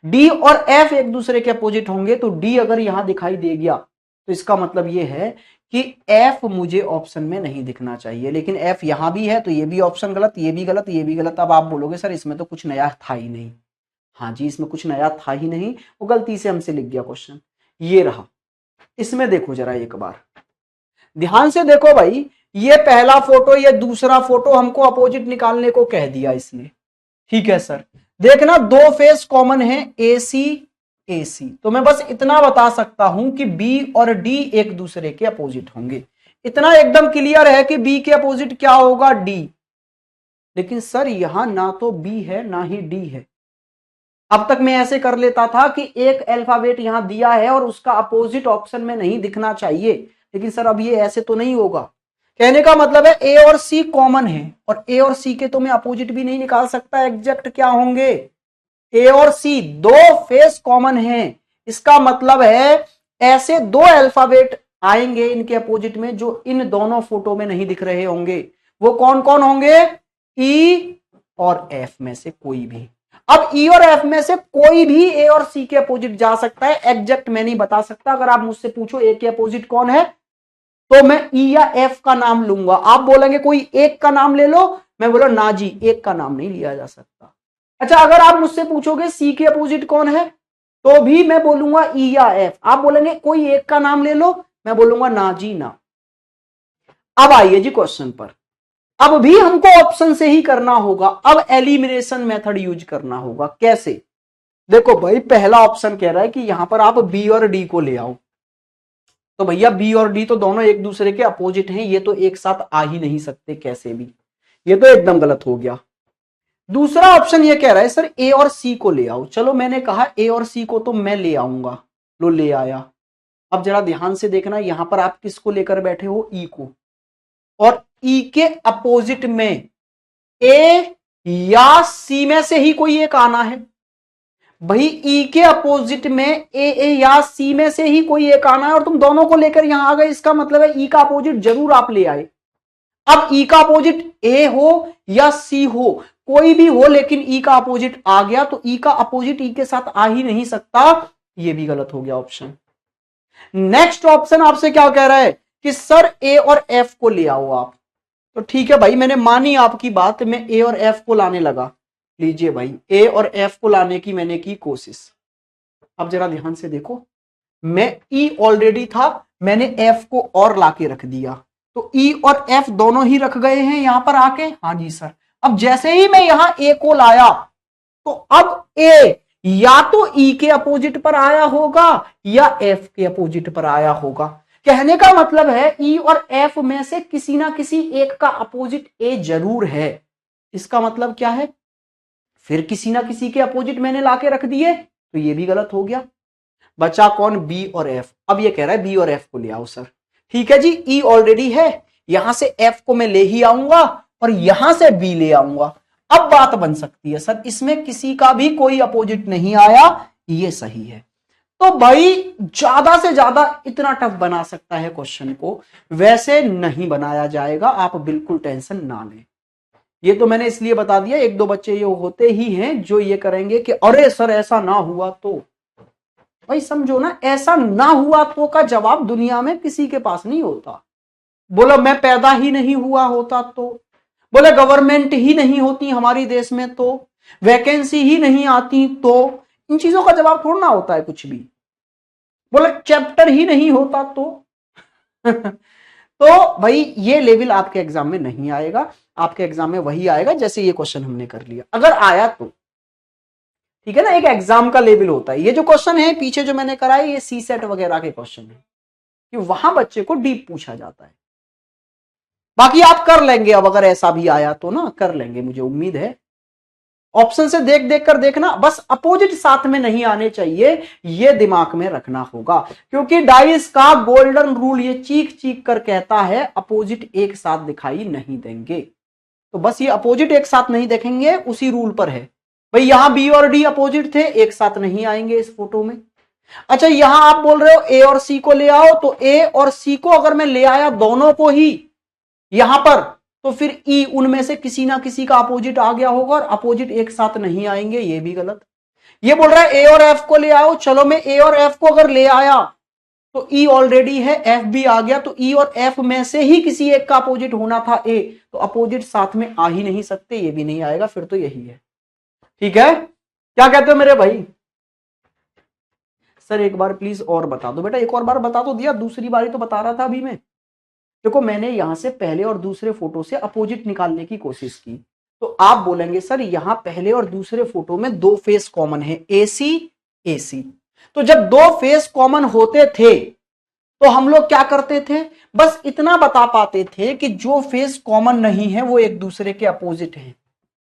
A: डी और एफ एक दूसरे के अपोजिट होंगे, तो डी अगर यहां दिखाई दे गया तो इसका मतलब यह है कि एफ मुझे ऑप्शन में नहीं दिखना चाहिए। लेकिन एफ यहां भी है तो ये भी ऑप्शन गलत, ये भी गलत, ये भी गलत। अब आप बोलोगे सर इसमें तो कुछ नया था ही नहीं। हाँ जी, इसमें कुछ नया था ही नहीं, वो गलती से हमसे लिख गया क्वेश्चन। ये रहा, इसमें देखो जरा एक बार ध्यान से देखो भाई, ये पहला फोटो ये दूसरा फोटो हमको अपोजिट निकालने को कह दिया इसने। ठीक है सर, देखना दो फेस कॉमन है एसी एसी, तो मैं बस इतना बता सकता हूं कि बी और डी एक दूसरे के अपोजिट होंगे। इतना एकदम क्लियर है कि बी के अपोजिट क्या होगा, डी। लेकिन सर यहां ना तो बी है ना ही डी है। अब तक मैं ऐसे कर लेता था कि एक अल्फाबेट यहां दिया है और उसका अपोजिट ऑप्शन में नहीं दिखना चाहिए, लेकिन सर अब ये ऐसे तो नहीं होगा। कहने का मतलब है ए और सी कॉमन है, और ए और सी के तो मैं अपोजिट भी नहीं निकाल सकता। एग्जैक्ट क्या होंगे, ए और सी दो फेस कॉमन हैं। इसका मतलब है ऐसे दो अल्फाबेट आएंगे इनके अपोजिट में जो इन दोनों फोटो में नहीं दिख रहे होंगे। वो कौन कौन होंगे, ई और एफ में से कोई भी। अब ई और एफ में से कोई भी ए और सी के अपोजिट जा सकता है, एग्जैक्ट मैं नहीं बता सकता। अगर आप मुझसे पूछो ए के अपोजिट कौन है, तो मैं ई या एफ का नाम लूंगा। आप बोलेंगे कोई एक का नाम ले लो, मैं बोला ना जी, एक का नाम नहीं लिया जा सकता। अच्छा अगर आप मुझसे पूछोगे सी के अपोजिट कौन है, तो भी मैं बोलूंगा ई या एफ। आप बोलेंगे कोई एक का नाम ले लो, मैं बोलूंगा ना जी ना। अब आइए जी क्वेश्चन पर। अब भी हमको ऑप्शन से ही करना होगा, अब एलिमिनेशन मेथड यूज करना होगा। कैसे, देखो भाई पहला ऑप्शन कह रहा है कि यहां पर आप बी और डी को ले आओ, तो भैया बी और डी तो दोनों एक दूसरे के अपोजिट हैं, ये तो एक साथ आ ही नहीं सकते कैसे भी, ये तो एकदम गलत हो गया। दूसरा ऑप्शन ये कह रहा है सर ए और सी को ले आओ। चलो मैंने कहा ए और सी को तो मैं ले आऊंगा, लो ले आया। अब जरा ध्यान से देखना, यहां पर आप किसको लेकर बैठे हो, ई को, और ई के अपोजिट में ए या सी में से ही कोई एक आना है। भाई ई के अपोजिट में ए या सी में से ही कोई एक आना है और तुम दोनों को लेकर यहां आ गए, इसका मतलब है ई का अपोजिट जरूर आप ले आए। अब ई का अपोजिट ए हो या सी हो, कोई भी हो, लेकिन ई का अपोजिट आ गया तो ई का अपोजिट ई के साथ आ ही नहीं सकता, ये भी गलत हो गया ऑप्शन। नेक्स्ट ऑप्शन आपसे क्या कह रहा है कि सर ए और एफ को ले आओ आप। तो ठीक है भाई, मैंने मानी आपकी बात, मैं ए और एफ को लाने लगा। लीजिए भाई, ए और एफ को लाने की मैंने की कोशिश। अब जरा ध्यान से देखो, मैं ई ऑलरेडी था, मैंने एफ को और लाके रख दिया, तो ई और एफ दोनों ही रख गए हैं यहां पर आके। हाँ जी सर। अब जैसे ही मैं यहां ए को लाया तो अब ए या तो ई के अपोजिट पर आया होगा या एफ के अपोजिट पर आया होगा। कहने का मतलब है ई और एफ में से किसी ना किसी एक का अपोजिट ए जरूर है। इसका मतलब क्या है, फिर किसी ना किसी के अपोजिट मैंने लाके रख दिए, तो ये भी गलत हो गया। बचा कौन, बी और एफ। अब ये कह रहा है बी और एफ को ले आओ सर। ठीक है जी, ई ऑलरेडी है, यहां से एफ को मैं ले ही आऊंगा और यहां से बी ले आऊंगा। अब बात बन सकती है सर इसमें किसी का भी कोई अपोजिट नहीं आया, ये सही है। तो भाई ज्यादा से ज्यादा इतना टफ बना सकता है क्वेश्चन को, वैसे नहीं बनाया जाएगा, आप बिल्कुल टेंशन ना लें। ये तो मैंने इसलिए बता दिया, एक दो बच्चे ये होते ही हैं जो ये करेंगे कि अरे सर ऐसा ना हुआ तो। भाई समझो ना, ऐसा ना हुआ तो का जवाब दुनिया में किसी के पास नहीं होता। बोलो मैं पैदा ही नहीं हुआ होता तो, बोले गवर्नमेंट ही नहीं होती हमारी देश में तो, वैकेंसी ही नहीं आती तो, इन चीजों का जवाब थोड़ा ना होता है कुछ भी। बोले चैप्टर ही नहीं होता तो तो भाई ये लेवल आपके एग्जाम में नहीं आएगा, आपके एग्जाम में वही आएगा जैसे ये क्वेश्चन हमने कर लिया, अगर आया तो। ठीक है ना, एक एग्जाम का लेवल होता है। ये जो क्वेश्चन है पीछे जो मैंने कराया, ये सी सेट वगैरह के क्वेश्चन है कि वहां बच्चे को डीप पूछा जाता है। बाकी आप कर लेंगे, अब अगर ऐसा भी आया तो ना कर लेंगे, मुझे उम्मीद है। ऑप्शन से देख देख कर देखना, बस अपोजिट साथ में नहीं आने चाहिए, ये दिमाग में रखना होगा, क्योंकि डाइस का गोल्डन रूल ये चीख चीख कर कहता है अपोजिट एक साथ दिखाई नहीं देंगे। तो बस ये अपोजिट एक साथ नहीं देखेंगे, उसी रूल पर है। भाई यहां बी और डी अपोजिट थे, एक साथ नहीं आएंगे इस फोटो में। अच्छा यहां आप बोल रहे हो ए और सी को ले आओ, तो ए और सी को अगर मैं ले आया दोनों को ही यहां पर, तो फिर ई उनमें से किसी ना किसी का अपोजिट आ गया होगा और अपोजिट एक साथ नहीं आएंगे, ये भी गलत। ये बोल रहा है ए और एफ को ले आओ, चलो मैं ए और एफ को अगर ले आया तो ई ऑलरेडी है, एफ भी आ गया, तो ई और एफ में से ही किसी एक का अपोजिट होना था ए, तो अपोजिट साथ में आ ही नहीं सकते, ये भी नहीं आएगा, फिर तो यही है। ठीक है, क्या कहते हो मेरे भाई? सर एक बार प्लीज और बता दो। बेटा एक और बार बता तो दिया, दूसरी बारी तो बता रहा था अभी मैं। देखो मैंने यहां से पहले और दूसरे फोटो से अपोजिट निकालने की कोशिश की, तो आप बोलेंगे सर यहां पहले और दूसरे फोटो में दो फेस कॉमन है, एसी एसी। तो जब दो फेस कॉमन होते थे तो हम लोग क्या करते थे, बस इतना बता पाते थे कि जो फेस कॉमन नहीं है वो एक दूसरे के अपोजिट है।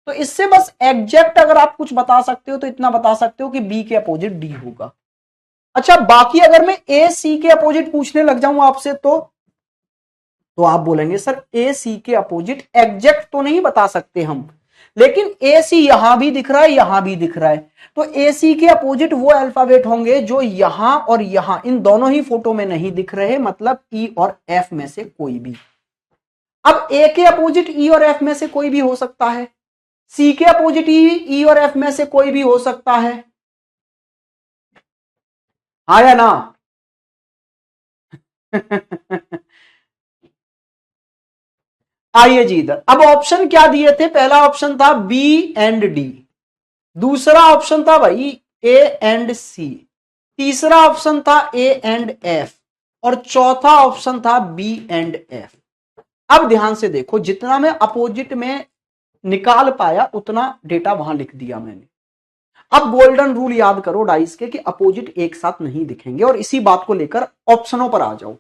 A: तो इससे बस एग्जैक्ट अगर आप कुछ बता सकते हो तो इतना बता सकते हो कि बी के अपोजिट डी होगा। अच्छा बाकी अगर मैं ए सी के अपोजिट पूछने लग जाऊं आपसे तो आप बोलेंगे सर ए सी के अपोजिट एग्जैक्ट तो नहीं बता सकते हम, लेकिन ए सी यहां भी दिख रहा है, यहां भी दिख रहा है, तो ए सी के अपोजिट वो अल्फाबेट होंगे जो यहां और यहां इन दोनों ही फोटो में नहीं दिख रहे, मतलब ई और एफ में से कोई भी। अब ए के अपोजिट ई और एफ में से कोई भी हो सकता है, सी के अपोजिट ई और एफ में से कोई भी हो सकता है, हाँ या ना? आइए जी इधर, अब ऑप्शन क्या दिए थे? पहला ऑप्शन था बी एंड डी, दूसरा ऑप्शन था भाई ए एंड सी, तीसरा ऑप्शन था ए एंड एफ और चौथा ऑप्शन था बी एंड एफ। अब ध्यान से देखो, जितना मैं अपोजिट में निकाल पाया उतना डेटा वहां लिख दिया मैंने। अब गोल्डन रूल याद करो डाइस के कि अपोजिट एक साथ नहीं दिखेंगे, और इसी बात को लेकर ऑप्शनों पर आ जाओ।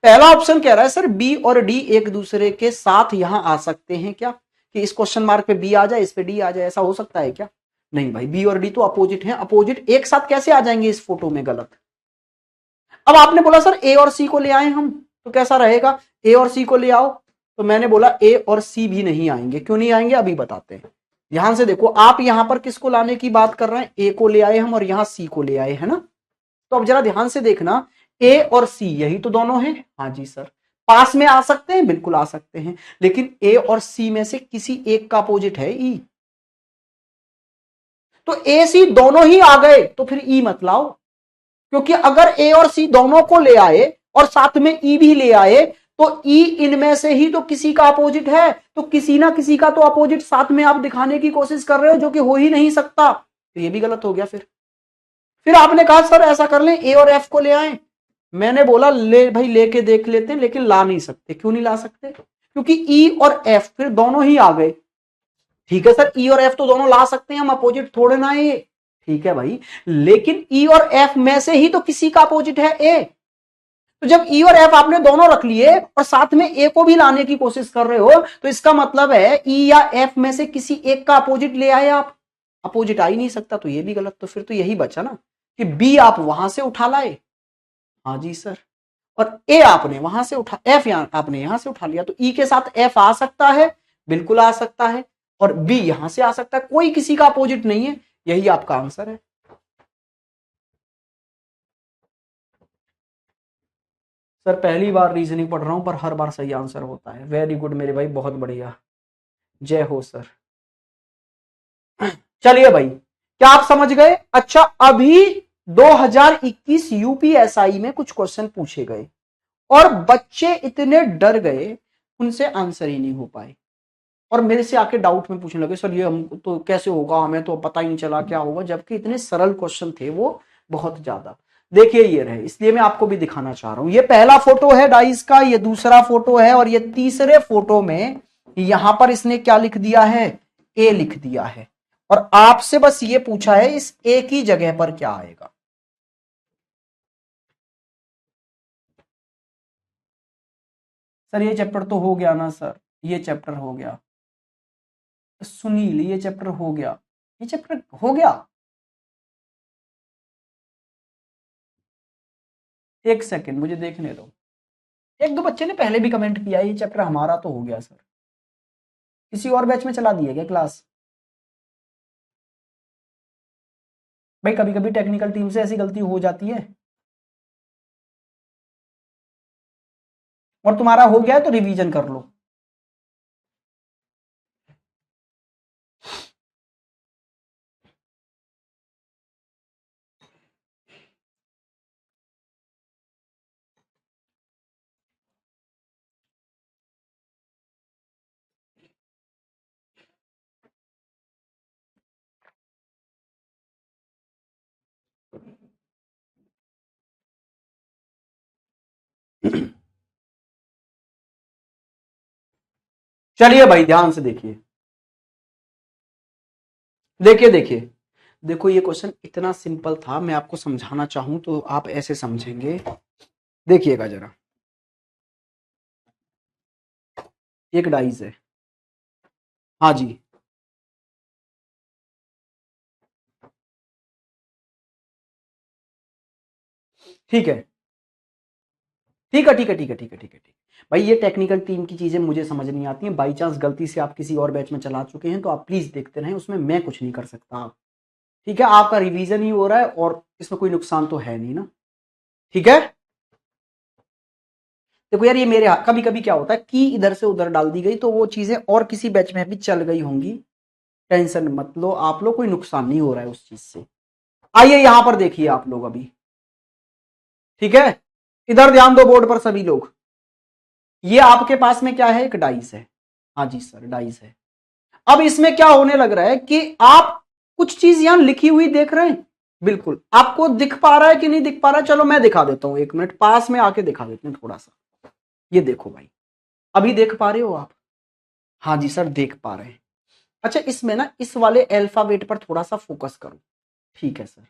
A: पहला ऑप्शन कह रहा है सर बी और डी एक दूसरे के साथ यहां आ सकते हैं क्या, कि इस क्वेश्चन मार्क पे बी आ जाए, इस पे डी आ जाए, ऐसा हो सकता है क्या? नहीं भाई, बी और डी तो अपोजिट हैं, अपोजिट एक साथ कैसे आ जाएंगे इस फोटो में? गलत। अब आपने बोला सर ए और सी को ले आए हम, तो कैसा रहेगा? ए और सी को ले आओ, तो मैंने बोला ए और सी भी नहीं आएंगे। क्यों नहीं आएंगे अभी बताते हैं। ध्यान से देखो, आप यहां पर किसको लाने की बात कर रहे हैं, ए को ले आए हम और यहां सी को ले आए, है ना। तो अब जरा ध्यान से देखना, ए और सी यही तो दोनों हैं। हाँ जी सर, पास में आ सकते हैं, बिल्कुल आ सकते हैं, लेकिन ए और सी में से किसी एक का अपोजिट है ई। तो ए सी दोनों ही आ गए तो फिर ई मत लाओ, क्योंकि अगर ए और सी दोनों को ले आए और साथ में ई भी ले आए तो ई इनमें से ही तो किसी का अपोजिट है, तो किसी ना किसी का तो अपोजिट साथ में आप दिखाने की कोशिश कर रहे हो, जो कि हो ही नहीं सकता, तो ये भी गलत हो गया। फिर आपने कहा सर ऐसा कर लें ए और एफ को ले आए, मैंने बोला ले भाई लेके देख लेते हैं, लेकिन ला नहीं सकते। क्यों नहीं ला सकते, क्योंकि ई और एफ फिर दोनों ही आ गए। ठीक है सर, ई और एफ तो दोनों ला सकते हैं, हम अपोजिट थोड़े ना है ये, ठीक है भाई, लेकिन ई और एफ में से ही तो किसी का अपोजिट है ए। तो जब ई और एफ आपने दोनों रख लिए और साथ में ए को भी लाने की कोशिश कर रहे हो, तो इसका मतलब है ई या एफ में से किसी एक का अपोजिट ले आए आप, अपोजिट आ ही नहीं सकता, तो ये भी गलत। तो फिर तो यही बचा ना कि बी आप वहां से उठा लाए, हाँ जी सर, और ए आपने वहां से उठा, एफ आपने यहां से उठा लिया, तो ई के साथ एफ आ सकता है, बिल्कुल आ सकता है, और बी यहां से आ सकता है, कोई किसी का अपोजिट नहीं है, यही आपका आंसर है। सर पहली बार रीजनिंग पढ़ रहा हूं पर हर बार सही आंसर होता है, वेरी गुड मेरे भाई, बहुत बढ़िया, जय हो सर। चलिए भाई, क्या आप समझ गए। अच्छा, अभी 2021 यूपीएसआई में कुछ क्वेश्चन पूछे गए और बच्चे इतने डर गए, उनसे आंसर ही नहीं हो पाए, और मेरे से आके डाउट में पूछने लगे, सर ये हम तो कैसे होगा, हमें तो पता ही नहीं चला क्या होगा, जबकि इतने सरल क्वेश्चन थे वो, बहुत ज्यादा। देखिए ये रहे, इसलिए मैं आपको भी दिखाना चाह रहा हूं। ये पहला फोटो है डाइस का, ये दूसरा फोटो है, और ये तीसरे फोटो में यहां पर इसने क्या लिख दिया है, ए लिख दिया है, और आपसे बस ये पूछा है इस ए की जगह पर क्या आएगा। सर ये चैप्टर तो हो गया ना सर, ये चैप्टर हो गया। सुनील ये चैप्टर हो गया, ये चैप्टर हो गया। एक सेकंड मुझे देखने दो, एक दो बच्चे ने पहले भी कमेंट किया ये चैप्टर हमारा तो हो गया सर, किसी और बैच में चला दिया क्या क्लास। भाई कभी कभी टेक्निकल टीम से ऐसी गलती हो जाती है, और तुम्हारा हो गया है तो रिवीजन कर लो। चलिए भाई ध्यान से देखिए, देखिए देखिए, देखो ये क्वेश्चन इतना सिंपल था, मैं आपको समझाना चाहूं तो आप ऐसे समझेंगे, देखिएगा जरा, एक डाइस है, हाँ जी, ठीक है, ठीक है, ठीक है, ठीक है, ठीक है, ठीक है, ठीक है भाई, ये टेक्निकल टीम की चीजें मुझे समझ नहीं आती हैं, बाई चांस गलती से आप किसी और बैच में चला चुके हैं तो आप प्लीज देखते रहें, उसमें मैं कुछ नहीं कर सकता आप, ठीक है, आपका रिवीजन ही हो रहा है और इसमें कोई नुकसान तो है नहीं ना, ठीक है। देखो यार, ये मेरे हाथ, कभी कभी क्या होता है कि इधर से उधर डाल दी गई तो वो चीजें और किसी बैच में भी चल गई होंगी, टेंशन मत लो आप लोग, कोई नुकसान नहीं हो रहा है उस चीज से। आइए यहां पर देखिए आप लोग अभी, ठीक है, इधर ध्यान दो बोर्ड पर सभी लोग, ये आपके पास में क्या है, एक डाइस है, हाँ जी सर डाइस है। अब इसमें क्या होने लग रहा है कि आप कुछ चीज यहां लिखी हुई देख रहे हैं, बिल्कुल आपको दिख पा रहा है कि नहीं दिख पा रहा है, चलो मैं दिखा देता हूं, एक मिनट पास में आके दिखा देते हैं थोड़ा सा, ये देखो भाई, अभी देख पा रहे हो आप, हाँ जी सर देख पा रहे हैं। अच्छा, इसमें ना इस वाले अल्फाबेट पर थोड़ा सा फोकस करो, ठीक है सर,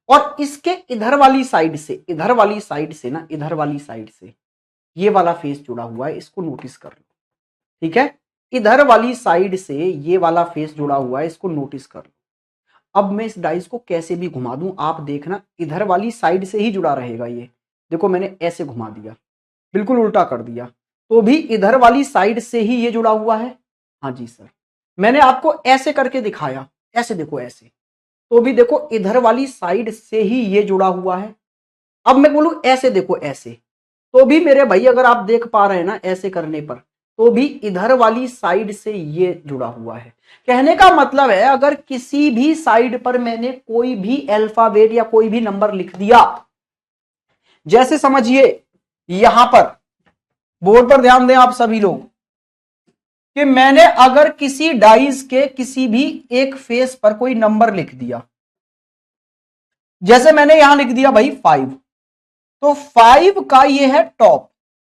A: और इसके इधर वाली साइड से, इधर वाली साइड से ना, इधर वाली साइड से ये वाला फेस जुड़ा हुआ है, इसको नोटिस कर लो, ठीक है, इधर वाली साइड से ये वाला फेस जुड़ा हुआ है, इसको नोटिस कर लो। अब मैं इस डाइस को कैसे भी घुमा दूं, आप देखना इधर वाली साइड से ही जुड़ा रहेगा ये, देखो मैंने ऐसे घुमा दिया, बिल्कुल उल्टा कर दिया, तो भी इधर वाली साइड से ही ये जुड़ा हुआ है, हाँ जी सर, मैंने आपको ऐसे करके दिखाया, ऐसे देखो ऐसे, तो भी देखो इधर वाली साइड से ही ये जुड़ा हुआ है। अब मैं बोलूं ऐसे देखो ऐसे, तो भी मेरे भाई अगर आप देख पा रहे हैं ना ऐसे करने पर, तो भी इधर वाली साइड से ये जुड़ा हुआ है। कहने का मतलब है अगर किसी भी साइड पर मैंने कोई भी अल्फाबेट या कोई भी नंबर लिख दिया, जैसे समझिए यहां पर बोर्ड पर ध्यान दें आप सभी लोग, कि मैंने अगर किसी डाइस के किसी भी एक फेस पर कोई नंबर लिख दिया, जैसे मैंने यहां लिख दिया भाई 5, तो 5 का ये है टॉप,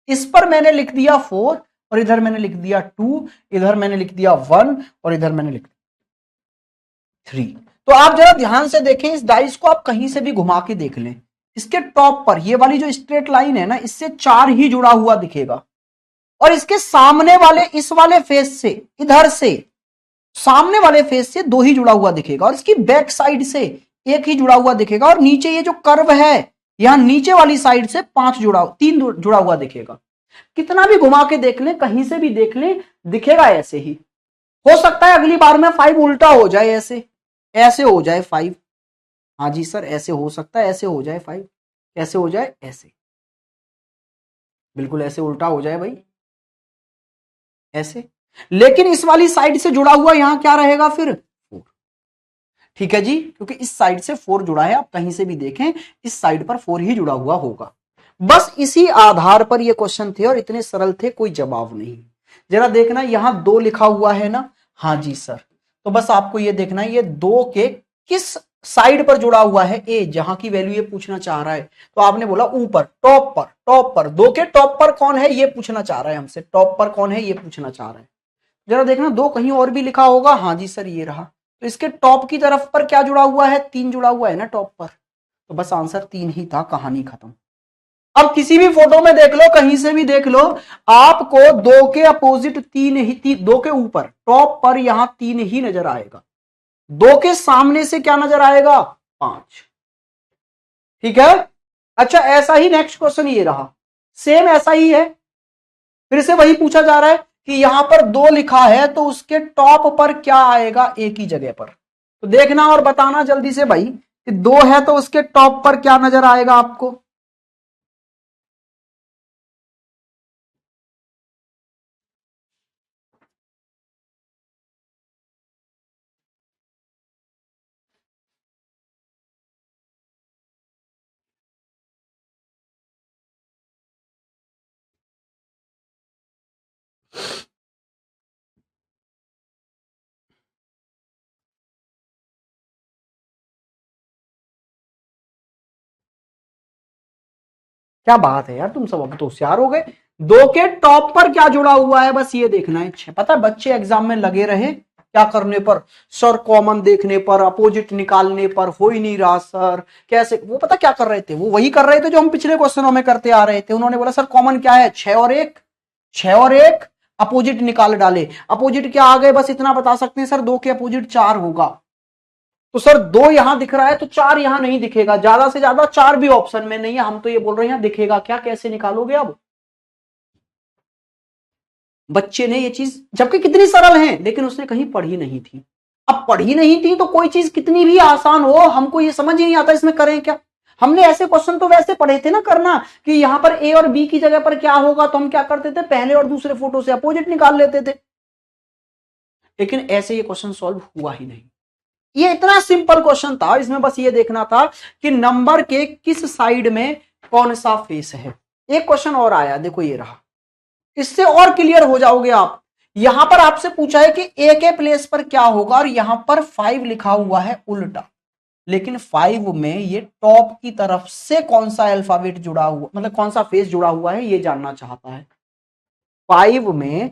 A: इस पर मैंने लिख दिया 4, और इधर मैंने लिख दिया 2, इधर मैंने लिख दिया 1, और इधर मैंने लिख दिया 3। तो आप जरा ध्यान से देखें, इस डाइस को आप कहीं से भी घुमा के देख लें, इसके टॉप पर ये वाली जो स्ट्रेट लाइन है ना, इससे 4 ही जुड़ा हुआ दिखेगा, और इसके सामने वाले इस वाले फेस से, इधर से सामने वाले फेस से 2 ही जुड़ा हुआ दिखेगा, और इसकी बैक साइड से 1 ही जुड़ा हुआ दिखेगा, और नीचे ये जो कर्व है यहां नीचे वाली साइड से 3 जुड़ा हुआ दिखेगा। कितना भी घुमा के देख लें, कहीं से भी देख लें, दिखेगा ऐसे ही। हो सकता है अगली बार में 5 उल्टा हो जाए, ऐसे ऐसे हो जाए 5। हाँ जी सर, ऐसे हो सकता है, ऐसे हो जाए 5, कैसे हो जाए, ऐसे, बिल्कुल ऐसे उल्टा हो जाए भाई, ऐसे। लेकिन इस वाली साइड से जुड़ा हुआ यहां क्या रहेगा फिर, 4। ठीक है जी, क्योंकि इस साइड से 4 जुड़ा है, आप कहीं से भी देखें इस साइड पर 4 ही जुड़ा हुआ होगा। बस इसी आधार पर ये क्वेश्चन थे, और इतने सरल थे, कोई जवाब नहीं। जरा देखना यहां 2 लिखा हुआ है ना, हाँ जी सर, तो बस आपको ये देखना है ये 2 के किस साइड पर जुड़ा हुआ है, ए, जहां की वैल्यू ये पूछना चाह रहा है। तो आपने बोला ऊपर, टॉप पर, टॉप पर 2 के टॉप पर कौन है ये पूछना चाह रहा है हमसे, टॉप पर कौन है ये पूछना चाह रहा है। जरा देखना 2 कहीं और भी लिखा होगा, हाँ जी सर ये रहा, तो इसके टॉप की तरफ पर क्या जुड़ा हुआ है, 3 जुड़ा हुआ है ना टॉप पर, तो बस आंसर 3 ही था, कहानी खत्म। अब किसी भी फोटो में देख लो, कहीं से भी देख लो, आपको 2 के अपोजिट 3 ही 2 के ऊपर टॉप पर यहां 3 ही नजर आएगा, 2 के सामने से क्या नजर आएगा, 5। ठीक है। अच्छा ऐसा ही नेक्स्ट क्वेश्चन ये रहा, सेम ऐसा ही है, फिर से वही पूछा जा रहा है कि यहां पर 2 लिखा है तो उसके टॉप पर क्या आएगा, एक ही जगह पर। तो देखना और बताना जल्दी से भाई कि 2 है तो उसके टॉप पर क्या नजर आएगा आपको। क्या बात है यार, तुम सब अब तो होशियार हो गए। 2 के टॉप पर क्या जुड़ा हुआ है, बस ये देखना है। पता है बच्चे एग्जाम में लगे रहे क्या करने पर, सर कॉमन देखने पर, अपोजिट निकालने पर, हो ही नहीं रहा सर कैसे, वो पता क्या कर रहे थे, वो वही कर रहे थे जो हम पिछले क्वेश्चनों में करते आ रहे थे। उन्होंने बोला सर कॉमन क्या है, 6 और 1, 6 और 1, अपोजिट निकाल डाले, अपोजिट क्या आ गए, बस इतना बता सकते हैं सर 2 के अपोजिट 4 होगा। तो सर 2 यहां दिख रहा है तो 4 यहां नहीं दिखेगा, ज्यादा से ज्यादा 4 भी ऑप्शन में नहीं है, हम तो ये बोल रहे हैं दिखेगा क्या, कैसे निकालोगे अब। बच्चे ने ये चीज, जबकि कितनी सरल है, लेकिन उसने कहीं पढ़ी नहीं थी। अब पढ़ी नहीं थी तो कोई चीज कितनी भी आसान हो, हमको ये समझ ही नहीं आता इसमें करें क्या। हमने ऐसे क्वेश्चन तो वैसे पढ़े थे ना करना, कि यहां पर ए और बी की जगह पर क्या होगा, तो हम क्या करते थे, पहले और दूसरे फोटो से अपोजिट निकाल लेते थे। लेकिन ऐसे ये क्वेश्चन सॉल्व हुआ ही नहीं। ये इतना सिंपल क्वेश्चन था, इसमें बस ये देखना था कि नंबर के किस साइड में कौन सा फेस है। एक क्वेश्चन और आया, देखो ये रहा, इससे और क्लियर हो जाओगे आप। यहां पर आपसे पूछा है कि ए के प्लेस पर क्या होगा, और यहां पर 5 लिखा हुआ है उल्टा, लेकिन 5 में ये टॉप की तरफ से कौन सा अल्फाबेट जुड़ा हुआ, मतलब कौन सा फेस जुड़ा हुआ है, ये जानना चाहता है। 5 में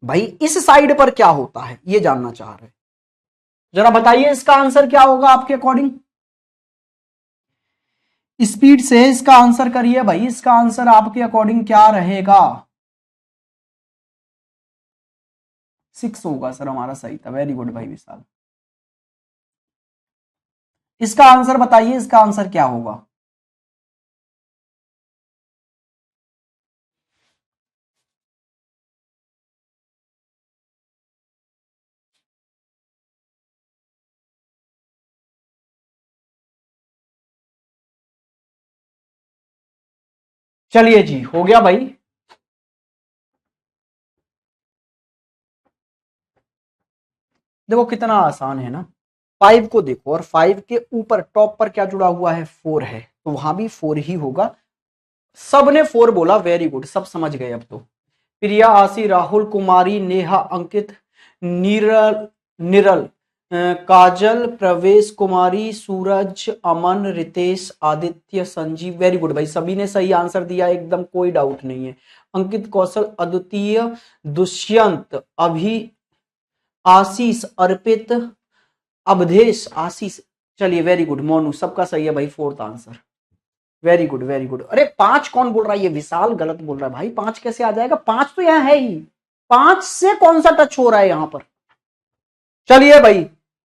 A: भाई इस साइड पर क्या होता है ये जानना चाह रहे हैं। जरा बताइए इसका आंसर क्या होगा आपके अकॉर्डिंग, स्पीड से इसका आंसर करिए भाई, इसका आंसर आपके अकॉर्डिंग क्या रहेगा। 6 होगा सर, हमारा सही था, वेरी गुड भाई विशाल। इसका आंसर बताइए, इसका आंसर क्या होगा। चलिए जी, हो गया भाई। देखो कितना आसान है ना। 5 को देखो और 5 के ऊपर टॉप पर क्या जुड़ा हुआ है, 4 है, तो वहां भी 4 ही होगा। सबने 4 बोला, वेरी गुड, सब समझ गए अब तो। प्रिया, आशी, राहुल, कुमारी, नेहा, अंकित, नीरल, निरल, काजल, प्रवेश, कुमारी, सूरज, अमन, रितेश, आदित्य, संजीव, वेरी गुड भाई, सभी ने सही आंसर दिया, एकदम कोई डाउट नहीं है। अंकित, कौशल, अद्वितीय, दुष्यंत, अभी, आशीष, अर्पित, अवधेश, आशीष, चलिए वेरी गुड, मोनू, सबका सही है भाई, fourth answer. Very good very good. अरे 5 कौन बोल रहा है, ये विशाल गलत बोल रहा है भाई, 5 कैसे आ जाएगा, 5 तो यहां है ही, 5 से कौन सा टच हो रहा है यहां पर। चलिए भाई,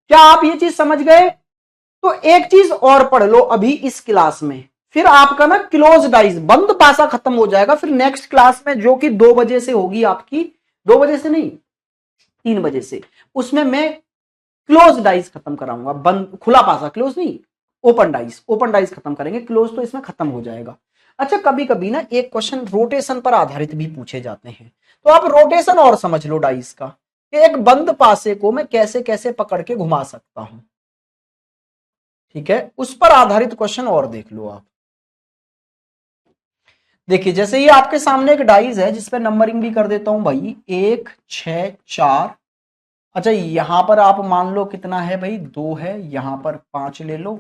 A: क्या आप ये चीज समझ गए। तो एक चीज और पढ़ लो अभी इस क्लास में, फिर आपका ना क्लोज डाइस बंद पासा खत्म हो जाएगा, फिर नेक्स्ट क्लास में जो कि 2 बजे से होगी आपकी, 2 बजे से नहीं 3 बजे से, उसमें मैं क्लोज डाइस खत्म कराऊंगा। बंद खुला पासा, क्लोज नहीं, ओपन डाइस खत्म करेंगे, क्लोज तो इसमें खत्म हो जाएगा। अच्छा, कभी कभी ना एक क्वेश्चन रोटेशन पर आधारित भी पूछे जाते हैं, तो आप रोटेशन और समझ लो डाइस का, कि एक बंद पासे को मैं कैसे कैसे पकड़ के घुमा सकता हूं। ठीक है, उस पर आधारित क्वेश्चन और देख लो आप। देखिए, जैसे ये आपके सामने एक डाइस है जिसपे नंबरिंग भी कर देता हूं भाई, 1 6 4। अच्छा, यहां पर आप मान लो कितना है भाई, 2 है, यहां पर 5 ले लो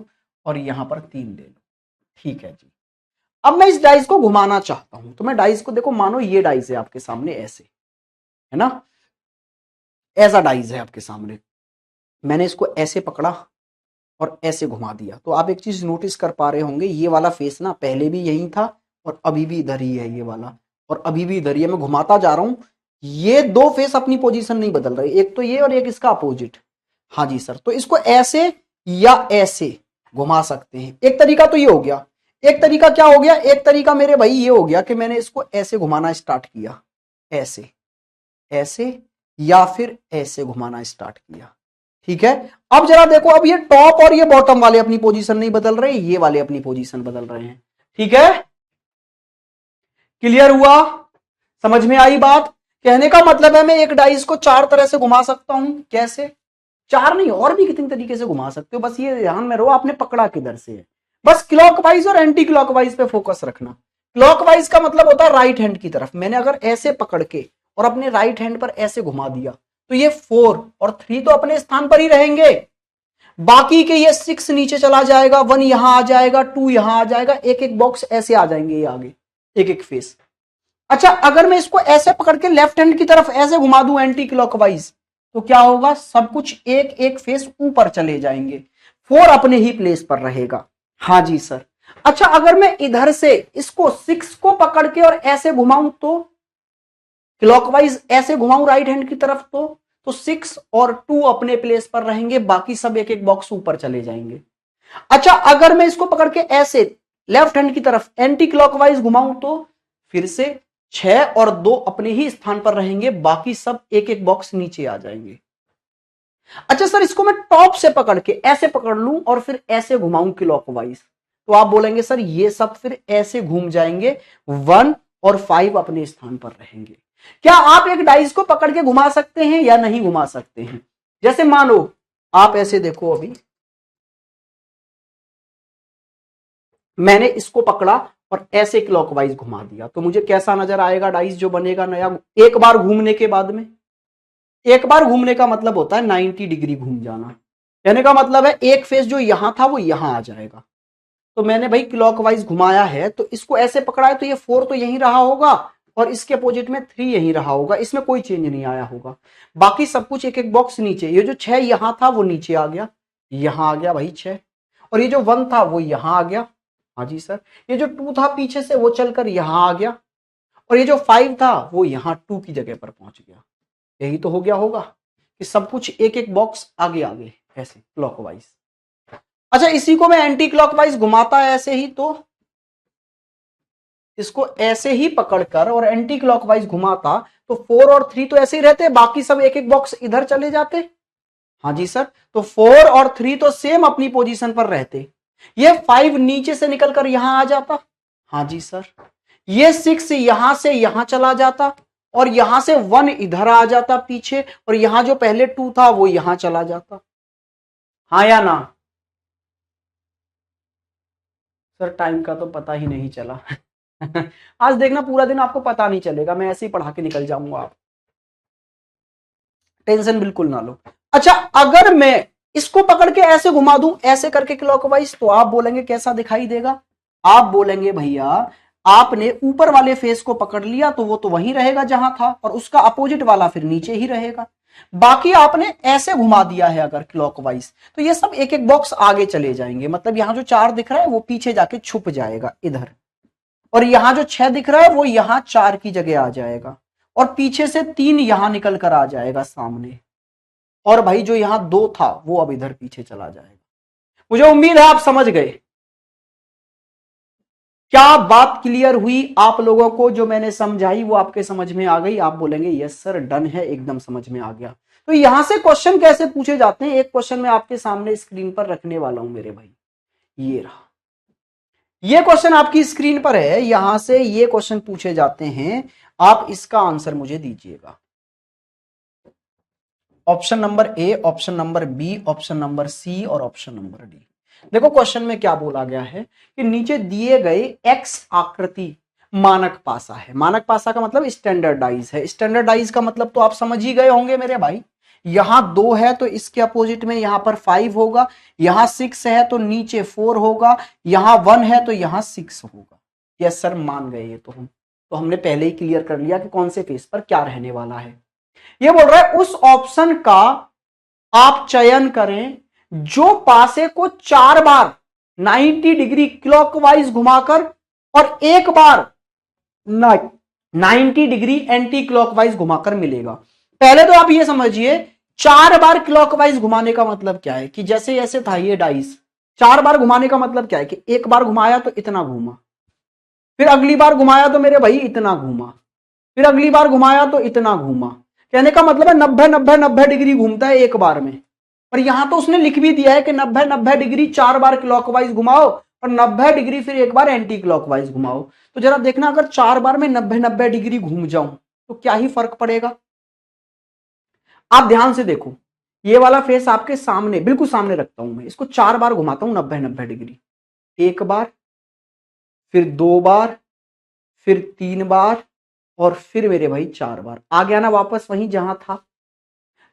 A: और यहां पर 3 ले लो। ठीक है जी। अब मैं इस डाइस को घुमाना चाहता हूं, तो मैं डाइस को देखो, मानो ये डाइस है आपके सामने ऐसे, है ना, ऐसा डाइस है आपके सामने, मैंने इसको ऐसे पकड़ा और ऐसे घुमा दिया, तो आप एक चीज नोटिस कर पा रहे होंगे, ये वाला फेस ना पहले भी यही था और अभी भी इधर ही है ये वाला, और अभी भी इधर ही है, मैं घुमाता जा रहा हूं, ये 2 फेस अपनी पोजीशन नहीं बदल रहे, एक तो ये और एक इसका अपोजिट। हाँ जी सर, तो इसको ऐसे या ऐसे घुमा सकते हैं, एक तरीका तो ये हो गया। एक तरीका क्या हो गया, एक तरीका मेरे भाई ये हो गया कि मैंने इसको ऐसे घुमाना स्टार्ट किया, ऐसे ऐसे, या फिर ऐसे घुमाना स्टार्ट किया। ठीक है, अब जरा देखो, अब ये टॉप और ये बॉटम वाले अपनी पोजीशन नहीं बदल रहे, ये वाले अपनी पोजीशन बदल रहे हैं। ठीक है, क्लियर हुआ, समझ में आई बात। कहने का मतलब है मैं एक डाइस को 4 तरह से घुमा सकता हूं, कैसे, 4 नहीं और भी कितने तरीके से घुमा सकते हो, बस ये ध्यान में रहो आपने पकड़ा किधर से है। बस क्लॉकवाइज और एंटी क्लॉकवाइज पे फोकस रखना। क्लॉकवाइज का मतलब होता है राइट हैंड की तरफ, मैंने अगर ऐसे पकड़ के और अपने राइट हैंड पर ऐसे घुमा दिया, तो ये 4 और 3 तो अपने स्थान पर ही रहेंगे, बाकी के ये 6 नीचे चला जाएगा, 1 यहां आ जाएगा, 2 यहां आ जाएगा, एक एक बॉक्स ऐसे आ जाएंगे ये आगे, एक एक फेस। अच्छा, अगर मैं इसको ऐसे पकड़ के लेफ्ट हैंड की तरफ ऐसे घुमा दूं एंटी क्लॉकवाइज, तो क्या होगा, सब कुछ एक एक फेस ऊपर चले जाएंगे, 4 अपने ही प्लेस पर रहेगा। हाँ जी सर। अच्छा, अगर मैं इधर से इसको 6 को पकड़ के और ऐसे घुमाऊं, तो क्लॉकवाइज ऐसे घुमाऊं राइट हैंड की तरफ, तो 6 और 2 अपने प्लेस पर रहेंगे, बाकी सब एक एक बॉक्स ऊपर चले जाएंगे। अच्छा, अगर मैं इसको पकड़ के ऐसे लेफ्ट हैंड की तरफ एंटी क्लॉकवाइज घुमाऊं, तो फिर से 6 और 2 अपने ही स्थान पर रहेंगे, बाकी सब एक एक बॉक्स नीचे आ जाएंगे। अच्छा सर, इसको मैं टॉप से पकड़ के ऐसे पकड़ लूं और फिर ऐसे घुमाऊं क्लॉकवाइज, तो आप बोलेंगे सर ये सब फिर ऐसे घूम जाएंगे, 1 और 5 अपने स्थान पर रहेंगे। क्या आप एक डाइस को पकड़ के घुमा सकते हैं या नहीं घुमा सकते हैं। जैसे मानो आप ऐसे देखो, अभी मैंने इसको पकड़ा और ऐसे क्लॉकवाइज घुमा दिया, तो मुझे कैसा नजर आएगा डाइस जो बनेगा नया, एक बार घूमने के बाद में। एक बार घूमने का मतलब होता है 90 डिग्री घूम जाना, कहने का मतलब है एक फेस जो यहां था वो यहां आ जाएगा। तो मैंने भाई क्लॉकवाइज घुमाया है, तो इसको ऐसे पकड़ा है, तो ये 4 तो यहीं रहा होगा और इसके अपोजिट में 3 यहीं रहा होगा, इसमें कोई चेंज नहीं आया होगा, बाकी सब कुछ एक एक बॉक्स नीचे, ये जो 6 यहां था वो नीचे आ गया, यहां आ गया भाई 6, और ये जो 1 था वो यहां आ गया। हाँ जी सर, ये जो 2 था पीछे से वो चलकर यहां आ गया, और ये जो 5 था वो यहां 2 की जगह पर पहुंच गया। यही तो हो गया होगा कि सब कुछ एक एक बॉक्स आगे आगे ऐसे क्लॉकवाइज। अच्छा, इसी को मैं एंटी क्लॉकवाइज घुमाता ऐसे ही, तो इसको ऐसे ही पकड़कर और एंटी क्लॉकवाइज घुमाता, तो 4 और 3 तो ऐसे ही रहते, बाकी सब एक एक बॉक्स इधर चले जाते। हाँ जी सर, तो 4 और 3 तो सेम अपनी पोजीशन पर रहते, ये 5 नीचे से निकलकर यहां आ जाता। हाँ जी सर, ये 6 यहां से यहां चला जाता और यहां से 1 इधर आ जाता पीछे, और यहां जो पहले 2 था वो यहां चला जाता। हाँ या ना? सर टाइम का तो पता ही नहीं चला। आज देखना पूरा दिन आपको पता नहीं चलेगा, मैं ऐसे ही पढ़ा के निकल जाऊंगा, आप टेंशन बिल्कुल ना लो। अच्छा, अगर मैं इसको पकड़ के ऐसे घुमा दूं, ऐसे करके क्लॉकवाइज, तो आप बोलेंगे कैसा दिखाई देगा? आप बोलेंगे भैया आपने ऊपर वाले फेस को पकड़ लिया तो वो तो वहीं रहेगा जहां था, और उसका अपोजिट वाला फिर नीचे ही रहेगा। बाकी आपने ऐसे घुमा दिया है अगर क्लॉकवाइज, तो ये सब एक एक बॉक्स आगे चले जाएंगे, मतलब यहां जो 4 दिख रहा है वो पीछे जाके छुप जाएगा इधर, और यहां जो 6 दिख रहा है वो यहां 4 की जगह आ जाएगा, और पीछे से 3 यहां निकल कर आ जाएगा सामने, और भाई जो यहां 2 था वो अब इधर पीछे चला जाएगा। मुझे उम्मीद है आप समझ गए। क्या बात क्लियर हुई आप लोगों को? जो मैंने समझाई वो आपके समझ में आ गई? आप बोलेंगे यस सर, डन है, एकदम समझ में आ गया। तो यहां से क्वेश्चन कैसे पूछे जाते हैं, एक क्वेश्चन मैं आपके सामने स्क्रीन पर रखने वाला हूं मेरे भाई। ये रहा, ये क्वेश्चन आपकी स्क्रीन पर है, यहां से ये क्वेश्चन पूछे जाते हैं। आप इसका आंसर मुझे दीजिएगा। Option number A, option number B, option number C और ऑप्शन नंबर डी। देखो क्वेश्चन में क्या बोला गया है कि नीचे दिए गए एक्स आकृति मानक पासा है। मानक पासा का मतलब स्टैंडर्डाइज है। स्टैंडर्डाइज का मतलब तो आप समझ ही गए होंगे मेरे भाई। यहां 2 है तो इसके अपोजिट में यहां पर 5 होगा, यहां 6 है तो नीचे 4 होगा, यहां 1 है तो यहां 6 होगा। यस सर, मान गए ये तो हम, तो हमने पहले ही क्लियर कर लिया कि कौन से फेस पर क्या रहने वाला है। ये बोल रहा है उस ऑप्शन का आप चयन करें जो पासे को 4 बार 90 डिग्री क्लॉकवाइज घुमाकर और एक बार 90 डिग्री एंटी क्लॉकवाइज घुमाकर मिलेगा। पहले तो आप ये समझिए 4 बार क्लॉकवाइज घुमाने का मतलब क्या है कि जैसे ऐसे था ये डाइस, 4 बार घुमाने का मतलब क्या है कि एक बार घुमाया तो इतना घूमा, फिर अगली बार घुमाया तो मेरे भाई इतना घूमा, फिर अगली बार घुमाया तो इतना घूमा। कहने का मतलब है 90 डिग्री घूमता है एक बार में। और यहां तो उसने लिख भी दिया है कि 90 डिग्री 4 बार क्लॉकवाइज घुमाओ और 90 डिग्री फिर एक बार एंटी क्लॉकवाइज घुमाओ। तो जरा देखना अगर 4 बार में 90 डिग्री घूम जाऊं तो क्या ही फर्क पड़ेगा। आप ध्यान से देखो, ये वाला फेस आपके सामने, बिल्कुल सामने रखता हूं मैं, इसको 4 बार घुमाता हूं 90 डिग्री। एक बार, फिर 2 बार, फिर 3 बार, और फिर मेरे भाई 4 बार। आ गया ना वापस वहीं जहां था।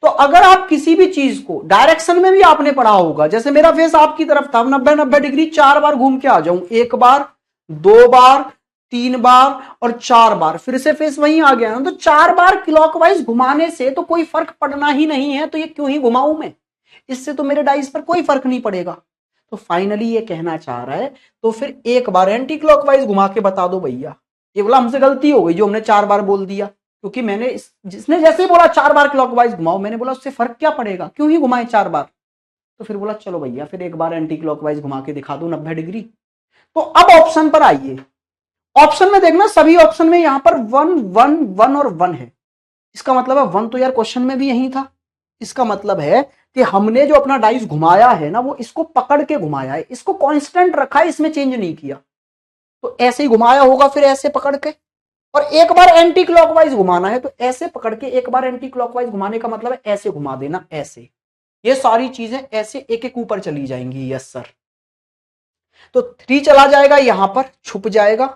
A: तो अगर आप किसी भी चीज को डायरेक्शन में भी आपने पढ़ा होगा, जैसे मेरा फेस आपकी तरफ था, 90 डिग्री 4 बार घूम के आ जाऊं, एक बार, 2 बार, 3 बार और 4 बार, फिर से फेस वहीं आ गया ना। तो 4 बार क्लॉकवाइज घुमाने से तो कोई फर्क पड़ना ही नहीं है, तो ये क्यों ही घुमाऊं मैं, इससे तो मेरे डाइस पर कोई फर्क नहीं पड़ेगा। तो फाइनली ये कहना चाह रहा है तो फिर एक बार एंटी क्लॉकवाइज घुमा के बता दो भैया। ये बोला हमसे गलती हो गई जो हमने 4 बार बोल दिया, क्योंकि मैंने जिसने जैसे ही बोला 4 बार क्लॉकवाइज घुमाओ, मैंने बोला उससे फर्क क्या पड़ेगा, क्यों ही घुमाए 4 बार। तो फिर बोला चलो भैया फिर एक बार एंटी क्लॉकवाइज घुमा के दिखा दो 90 डिग्री। तो अब ऑप्शन पर आइए। ऑप्शन में देखना सभी ऑप्शन में यहां पर 1 1 1 और 1 है। इसका मतलब है 1 तो यार क्वेश्चन में भी यही था। इसका मतलब है कि हमने जो अपना डाइस घुमाया है ना वो इसको पकड़ के घुमाया है, इसको कांस्टेंट रखा है, इसमें चेंज नहीं किया। तो ऐसे ही घुमाया होगा फिर ऐसे पकड़ के, और एक बार एंटी क्लॉकवाइज घुमाना है तो ऐसे पकड़ के एक बार एंटी क्लॉकवाइज घुमाने का मतलब है ऐसे घुमा देना, ऐसे। ये सारी चीजें ऐसे एक एक ऊपर चली जाएंगी। Yes sir. तो 3 चला जाएगा यहां पर, छुप जाएगा,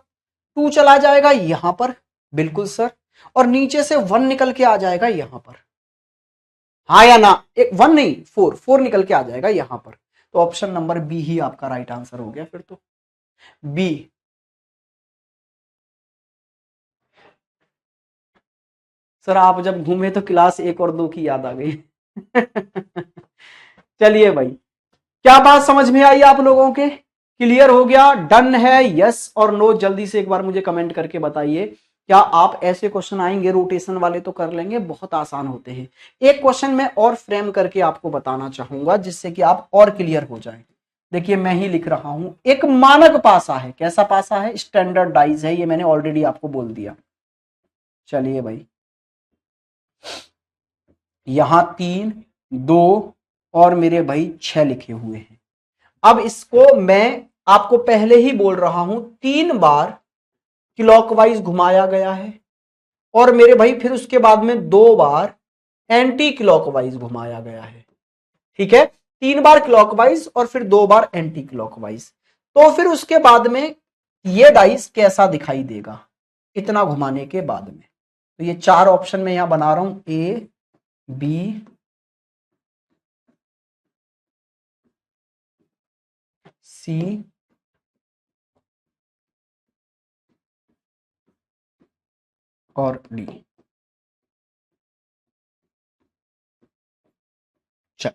A: 2 चला जाएगा यहां पर, बिल्कुल सर, और नीचे से 1 निकल के आ जाएगा यहां पर। हाँ या ना? एक 1 नहीं, 4 निकल के आ जाएगा यहां पर। तो ऑप्शन नंबर बी ही आपका राइट आंसर हो गया फिर तो, बी। सर आप जब घूमे तो क्लास 1 और 2 की याद आ गई। चलिए भाई, क्या बात समझ में आई आप लोगों के? क्लियर हो गया? डन है? यस और नो जल्दी से एक बार मुझे कमेंट करके बताइए। क्या आप ऐसे क्वेश्चन आएंगे रोटेशन वाले तो कर लेंगे, बहुत आसान होते हैं। एक क्वेश्चन मैं और फ्रेम करके आपको बताना चाहूंगा जिससे कि आप और क्लियर हो जाए। देखिए मैं ही लिख रहा हूं, एक मानक पासा है। कैसा पासा है? स्टैंडर्डाइज है, ये मैंने ऑलरेडी आपको बोल दिया। चलिए भाई, यहां 3, 2 और मेरे भाई 6 लिखे हुए हैं। अब इसको मैं आपको पहले ही बोल रहा हूं 3 बार क्लॉकवाइज घुमाया गया है और मेरे भाई फिर उसके बाद में 2 बार एंटी क्लॉकवाइज घुमाया गया है। ठीक है, 3 बार क्लॉकवाइज और फिर 2 बार एंटी क्लॉकवाइज। तो फिर उसके बाद में ये डाइस कैसा दिखाई देगा इतना घुमाने के बाद में? तो ये 4 ऑप्शन में यहां बना रहा हूं, ए, बी, सी और डी। चल,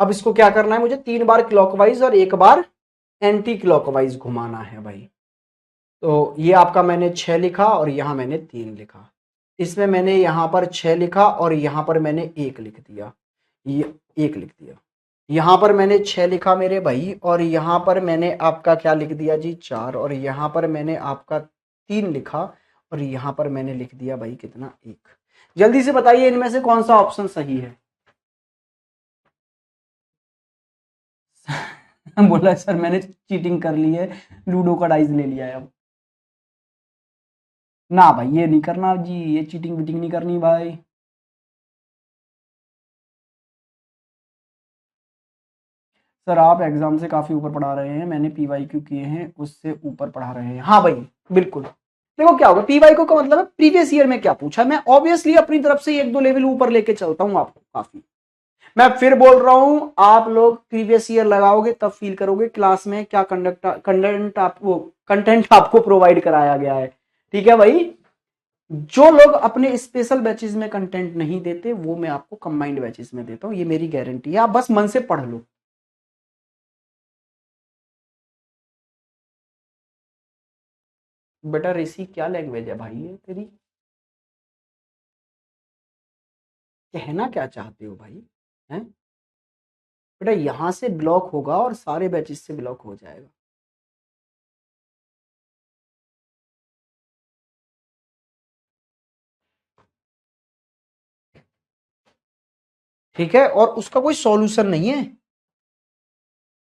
A: अब इसको क्या करना है, मुझे 3 बार क्लॉकवाइज और 1 बार एंटी क्लॉकवाइज घुमाना है भाई। तो ये आपका मैंने 6 लिखा और यहां मैंने 3 लिखा, इसमें मैंने यहां पर 6 लिखा और यहां पर मैंने 1 लिख दिया, ये 1 लिख दिया। यहां पर मैंने 6 लिखा मेरे भाई और यहां पर मैंने आपका क्या लिख दिया जी, 4, और यहां पर मैंने आपका 3 लिखा और यहां पर मैंने लिख दिया भाई कितना, 1। जल्दी से बताइए इनमें से कौन सा ऑप्शन सही है? बोला सर मैंने चीटिंग कर ली है, लूडो का डाइस ले लिया है अब। ना भाई ये नहीं करना जी, ये चीटिंग विटिंग नहीं करनी भाई। सर आप एग्जाम से काफी ऊपर पढ़ा रहे हैं, मैंने पीवाईक्यू किए हैं उससे ऊपर पढ़ा रहे हैं। हाँ भाई बिल्कुल। देखो क्या होगा, पीवाईक्यू का मतलब है प्रीवियस ईयर में क्या पूछा, मैं ऑब्वियसली अपनी तरफ से 1-2 लेवल ऊपर लेके चलता हूँ आपको काफी। मैं फिर बोल रहा हूं, आप लोग प्रीवियस ईयर लगाओगे तब फील करोगे क्लास में क्या कंटेंट आपको प्रोवाइड कराया गया है। ठीक है भाई, जो लोग अपने स्पेशल बैचेस में कंटेंट नहीं देते वो मैं आपको कंबाइंड बैचेस में देता हूं, ये मेरी गारंटी है, आप बस मन से पढ़ लो। बेटा ऋषि क्या लैंग्वेज है भाई ये तेरी, कहना क्या चाहते हो भाई? हैं बेटा, यहां से ब्लॉक होगा और सारे बैचेस से ब्लॉक हो जाएगा। ठीक है, और उसका कोई सॉल्यूशन नहीं है।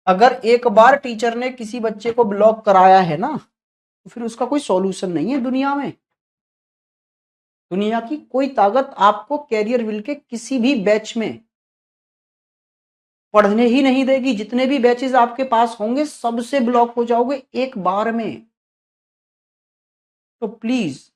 A: अगर एक बार टीचर ने किसी बच्चे को ब्लॉक कराया है ना, तो फिर उसका कोई सॉल्यूशन नहीं है दुनिया में। दुनिया की कोई ताकत आपको कैरियर विल के किसी भी बैच में पढ़ने ही नहीं देगी। जितने भी बैचेस आपके पास होंगे सबसे ब्लॉक हो जाओगे एक बार में। तो प्लीज,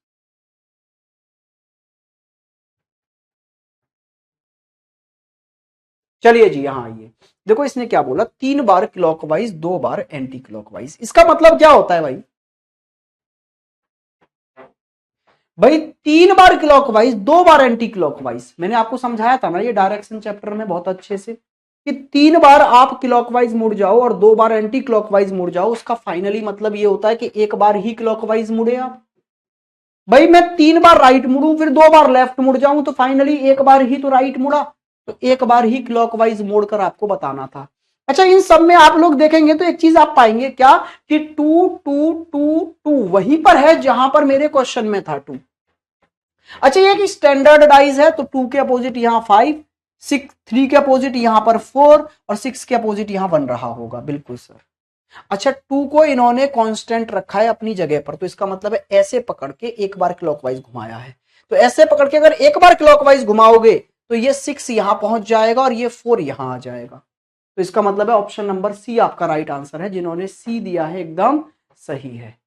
A: चलिए जी यहां आइए। देखो इसने क्या बोला, 3 बार क्लॉकवाइज 2 बार एंटी क्लॉकवाइज, इसका मतलब क्या होता है भाई? भाई 3 बार क्लॉकवाइज 2 बार एंटी क्लॉकवाइज, मैंने आपको समझाया था ना ये डायरेक्शन चैप्टर में बहुत अच्छे से, कि 3 बार आप क्लॉकवाइज मुड़ जाओ और 2 बार एंटी क्लॉकवाइज मुड़ जाओ, उसका फाइनली मतलब ये होता है कि एक बार ही क्लॉकवाइज मुड़े आप। भाई मैं 3 बार राइट मुड़ू फिर 2 बार लेफ्ट मुड़ जाऊं तो फाइनली एक बार ही तो राइट मुड़ा, तो एक बार ही क्लॉकवाइज मोड़कर आपको बताना था। अच्छा, इन सब में आप लोग देखेंगे तो एक चीज आप पाएंगे क्या, कि 2 2 2 2 वहीं पर है जहां पर मेरे क्वेश्चन में था 2। अच्छा, ये कि स्टैंडर्डाइज है तो 2 के अपोजिट यहां 5, 6, 3 के अपोजिट यहां पर 4 और 6 के अपोजिट यहां बन रहा होगा, बिल्कुल सर। अच्छा, 2 को इन्होंने कांस्टेंट रखा है अपनी जगह पर, तो इसका मतलब है ऐसे पकड़ के एक बार क्लॉकवाइज घुमाया है, तो ऐसे पकड़ के अगर एक बार क्लॉकवाइज घुमाओगे तो ये 6 यहां पहुंच जाएगा और ये 4 यहां आ जाएगा। तो इसका मतलब है ऑप्शन नंबर सी आपका राइट आंसर है, जिन्होंने सी दिया है एकदम सही है।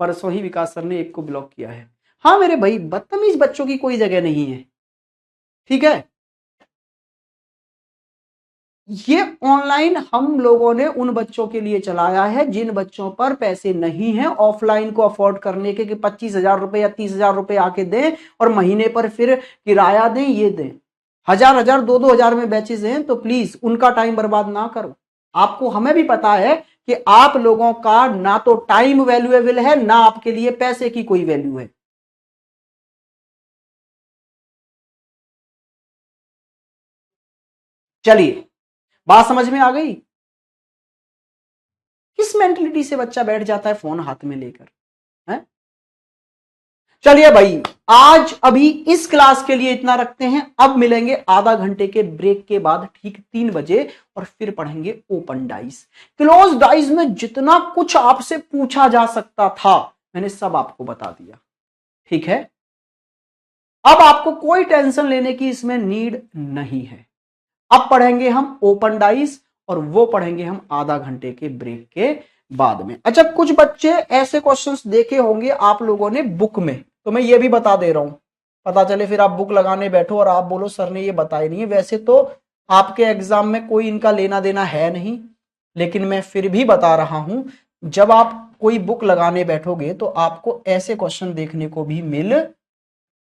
A: परसों ही विकास सर ने एक को ब्लॉक किया है। हाँ मेरे भाई, बदतमीज बच्चों की कोई जगह नहीं है। ठीक है, ये ऑनलाइन हम लोगों ने उन बच्चों के लिए चलाया है जिन बच्चों पर पैसे नहीं हैं ऑफलाइन को अफोर्ड करने के, कि 25,000 रुपए या 30,000 रुपए आके दें और महीने पर फिर किराया दें, ये दें। 1,000 1,000 2,2 हजार में बैचेस हैं, तो प्लीज उनका टाइम बर्बाद ना करो। आपको, हमें भी पता है कि आप लोगों का ना तो टाइम वैल्यूएबल है, ना आपके लिए पैसे की कोई वैल्यू है। चलिए, बात समझ में आ गई? किस मेंटलिटी से बच्चा बैठ जाता है फोन हाथ में लेकर? है चलिए भाई, आज अभी इस क्लास के लिए इतना रखते हैं। अब मिलेंगे आधा घंटे के ब्रेक के बाद ठीक 3 बजे और फिर पढ़ेंगे ओपन डाइस। क्लोज डाइस में जितना कुछ आपसे पूछा जा सकता था मैंने सब आपको बता दिया, ठीक है। अब आपको कोई टेंशन लेने की इसमें नीड नहीं है। अब पढ़ेंगे हम ओपन डाइस और वो पढ़ेंगे हम आधा घंटे के ब्रेक के बाद में। अच्छा, कुछ बच्चे ऐसे क्वेश्चंस देखे होंगे आप लोगों ने बुक में, तो मैं ये भी बता दे रहा हूं, पता चले फिर आप बुक लगाने बैठो और आप बोलो सर ने ये बताया नहीं है। वैसे तो आपके एग्जाम में कोई इनका लेना देना है नहीं, लेकिन मैं फिर भी बता रहा हूं, जब आप कोई बुक लगाने बैठोगे तो आपको ऐसे क्वेश्चन देखने को भी मिल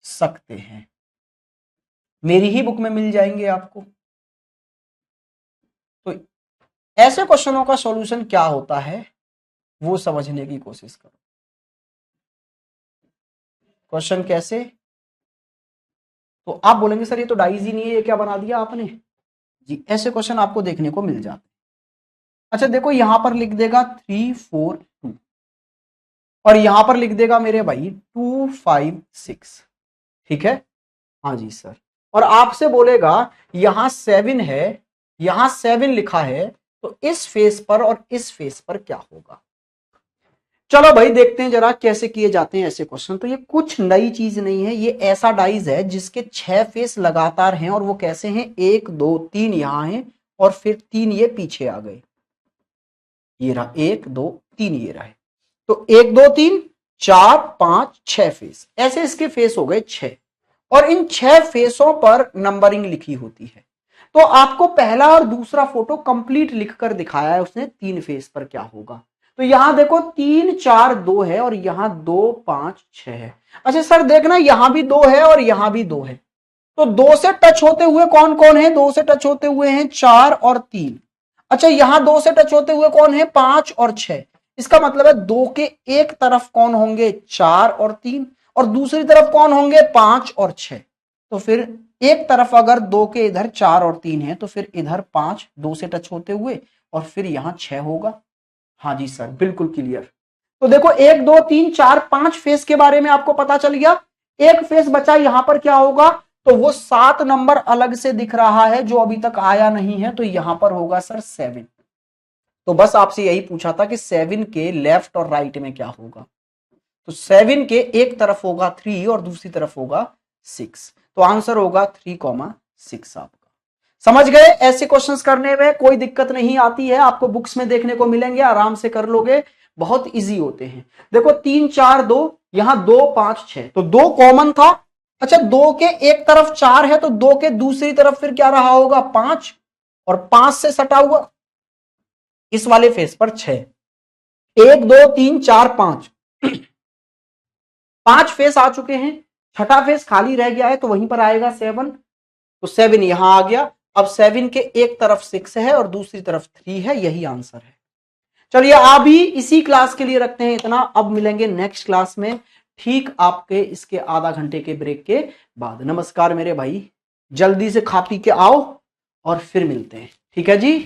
A: सकते हैं, मेरी ही बुक में मिल जाएंगे आपको। तो ऐसे क्वेश्चनों का सॉल्यूशन क्या होता है वो समझने की कोशिश करो। क्वेश्चन कैसे, तो आप बोलेंगे सर ये तो डाइज ही नहीं है, ये क्या बना दिया आपने जी। ऐसे क्वेश्चन आपको देखने को मिल जाते। अच्छा देखो, यहां पर लिख देगा 3 4 2 और यहां पर लिख देगा मेरे भाई 2 5 6, ठीक है। हाँ जी सर, और आपसे बोलेगा यहां 7 है, यहां 7 लिखा है, तो इस फेस पर और इस फेस पर क्या होगा। चलो भाई देखते हैं जरा कैसे किए जाते हैं ऐसे क्वेश्चन। तो ये कुछ नई चीज नहीं है, ये ऐसा डाइज है जिसके 6 फेस लगातार हैं और वो कैसे हैं, 1 2 3 यहां हैं और फिर 3 ये पीछे आ गए। ये रहा 1 2 3 ये रहा, तो 1 2 3 4 5 6 फेस, ऐसे इसके फेस हो गए 6 और इन 6 फेसों पर नंबरिंग लिखी होती है। तो आपको पहला और दूसरा फोटो कंप्लीट लिखकर दिखाया है उसने 3 फेस पर क्या होगा। तो यहां देखो 3 4 2 है और यहां 2 5 6 है। अच्छा सर देखना यहां भी 2 है और यहां भी 2 है, तो 2 से टच होते हुए कौन कौन है, 2 से टच होते हुए हैं 4 और 3। अच्छा यहां 2 से टच होते हुए कौन है, 5 और 6। इसका मतलब है 2 के एक तरफ कौन होंगे, 4 और 3, और दूसरी तरफ कौन होंगे, 5 और 6। तो फिर एक तरफ अगर 2 के इधर 4 और 3 है तो फिर इधर 5 2 से टच होते हुए और फिर यहां 6 होगा। हाँ जी सर बिल्कुल क्लियर। तो देखो 1 2 3 4 5 फेस के बारे में आपको पता चल गया। एक फेस बचा, यहां पर क्या होगा, तो वो 7 नंबर अलग से दिख रहा है जो अभी तक आया नहीं है, तो यहां पर होगा सर 7। तो बस आपसे यही पूछा था कि 7 के लेफ्ट और राइट में क्या होगा। तो 7 के एक तरफ होगा 3 और दूसरी तरफ होगा 6, तो आंसर होगा 3,6 आपका। समझ गए, ऐसे क्वेश्चंस करने में कोई दिक्कत नहीं आती है, आपको बुक्स में देखने को मिलेंगे, आराम से कर लोगे, बहुत इजी होते हैं। देखो 3 4 2, यहां 2 5 6, तो 2 कॉमन था। अच्छा 2 के एक तरफ 4 है तो 2 के दूसरी तरफ फिर क्या रहा होगा, 5, और 5 से सटा हुआ इस वाले फेस पर 6। 1 2 3 4 5, 5 फेस आ चुके हैं, छठा फेस खाली रह गया है तो वहीं पर आएगा 7, तो 7 यहां आ गया। अब 7 के एक तरफ 6 है और दूसरी तरफ 3 है, यही आंसर है। चलिए अभी इसी क्लास के लिए रखते हैं इतना, अब मिलेंगे नेक्स्ट क्लास में ठीक आपके इसके आधा घंटे के ब्रेक के बाद। नमस्कार मेरे भाई, जल्दी से खा पी के आओ और फिर मिलते हैं, ठीक है जी।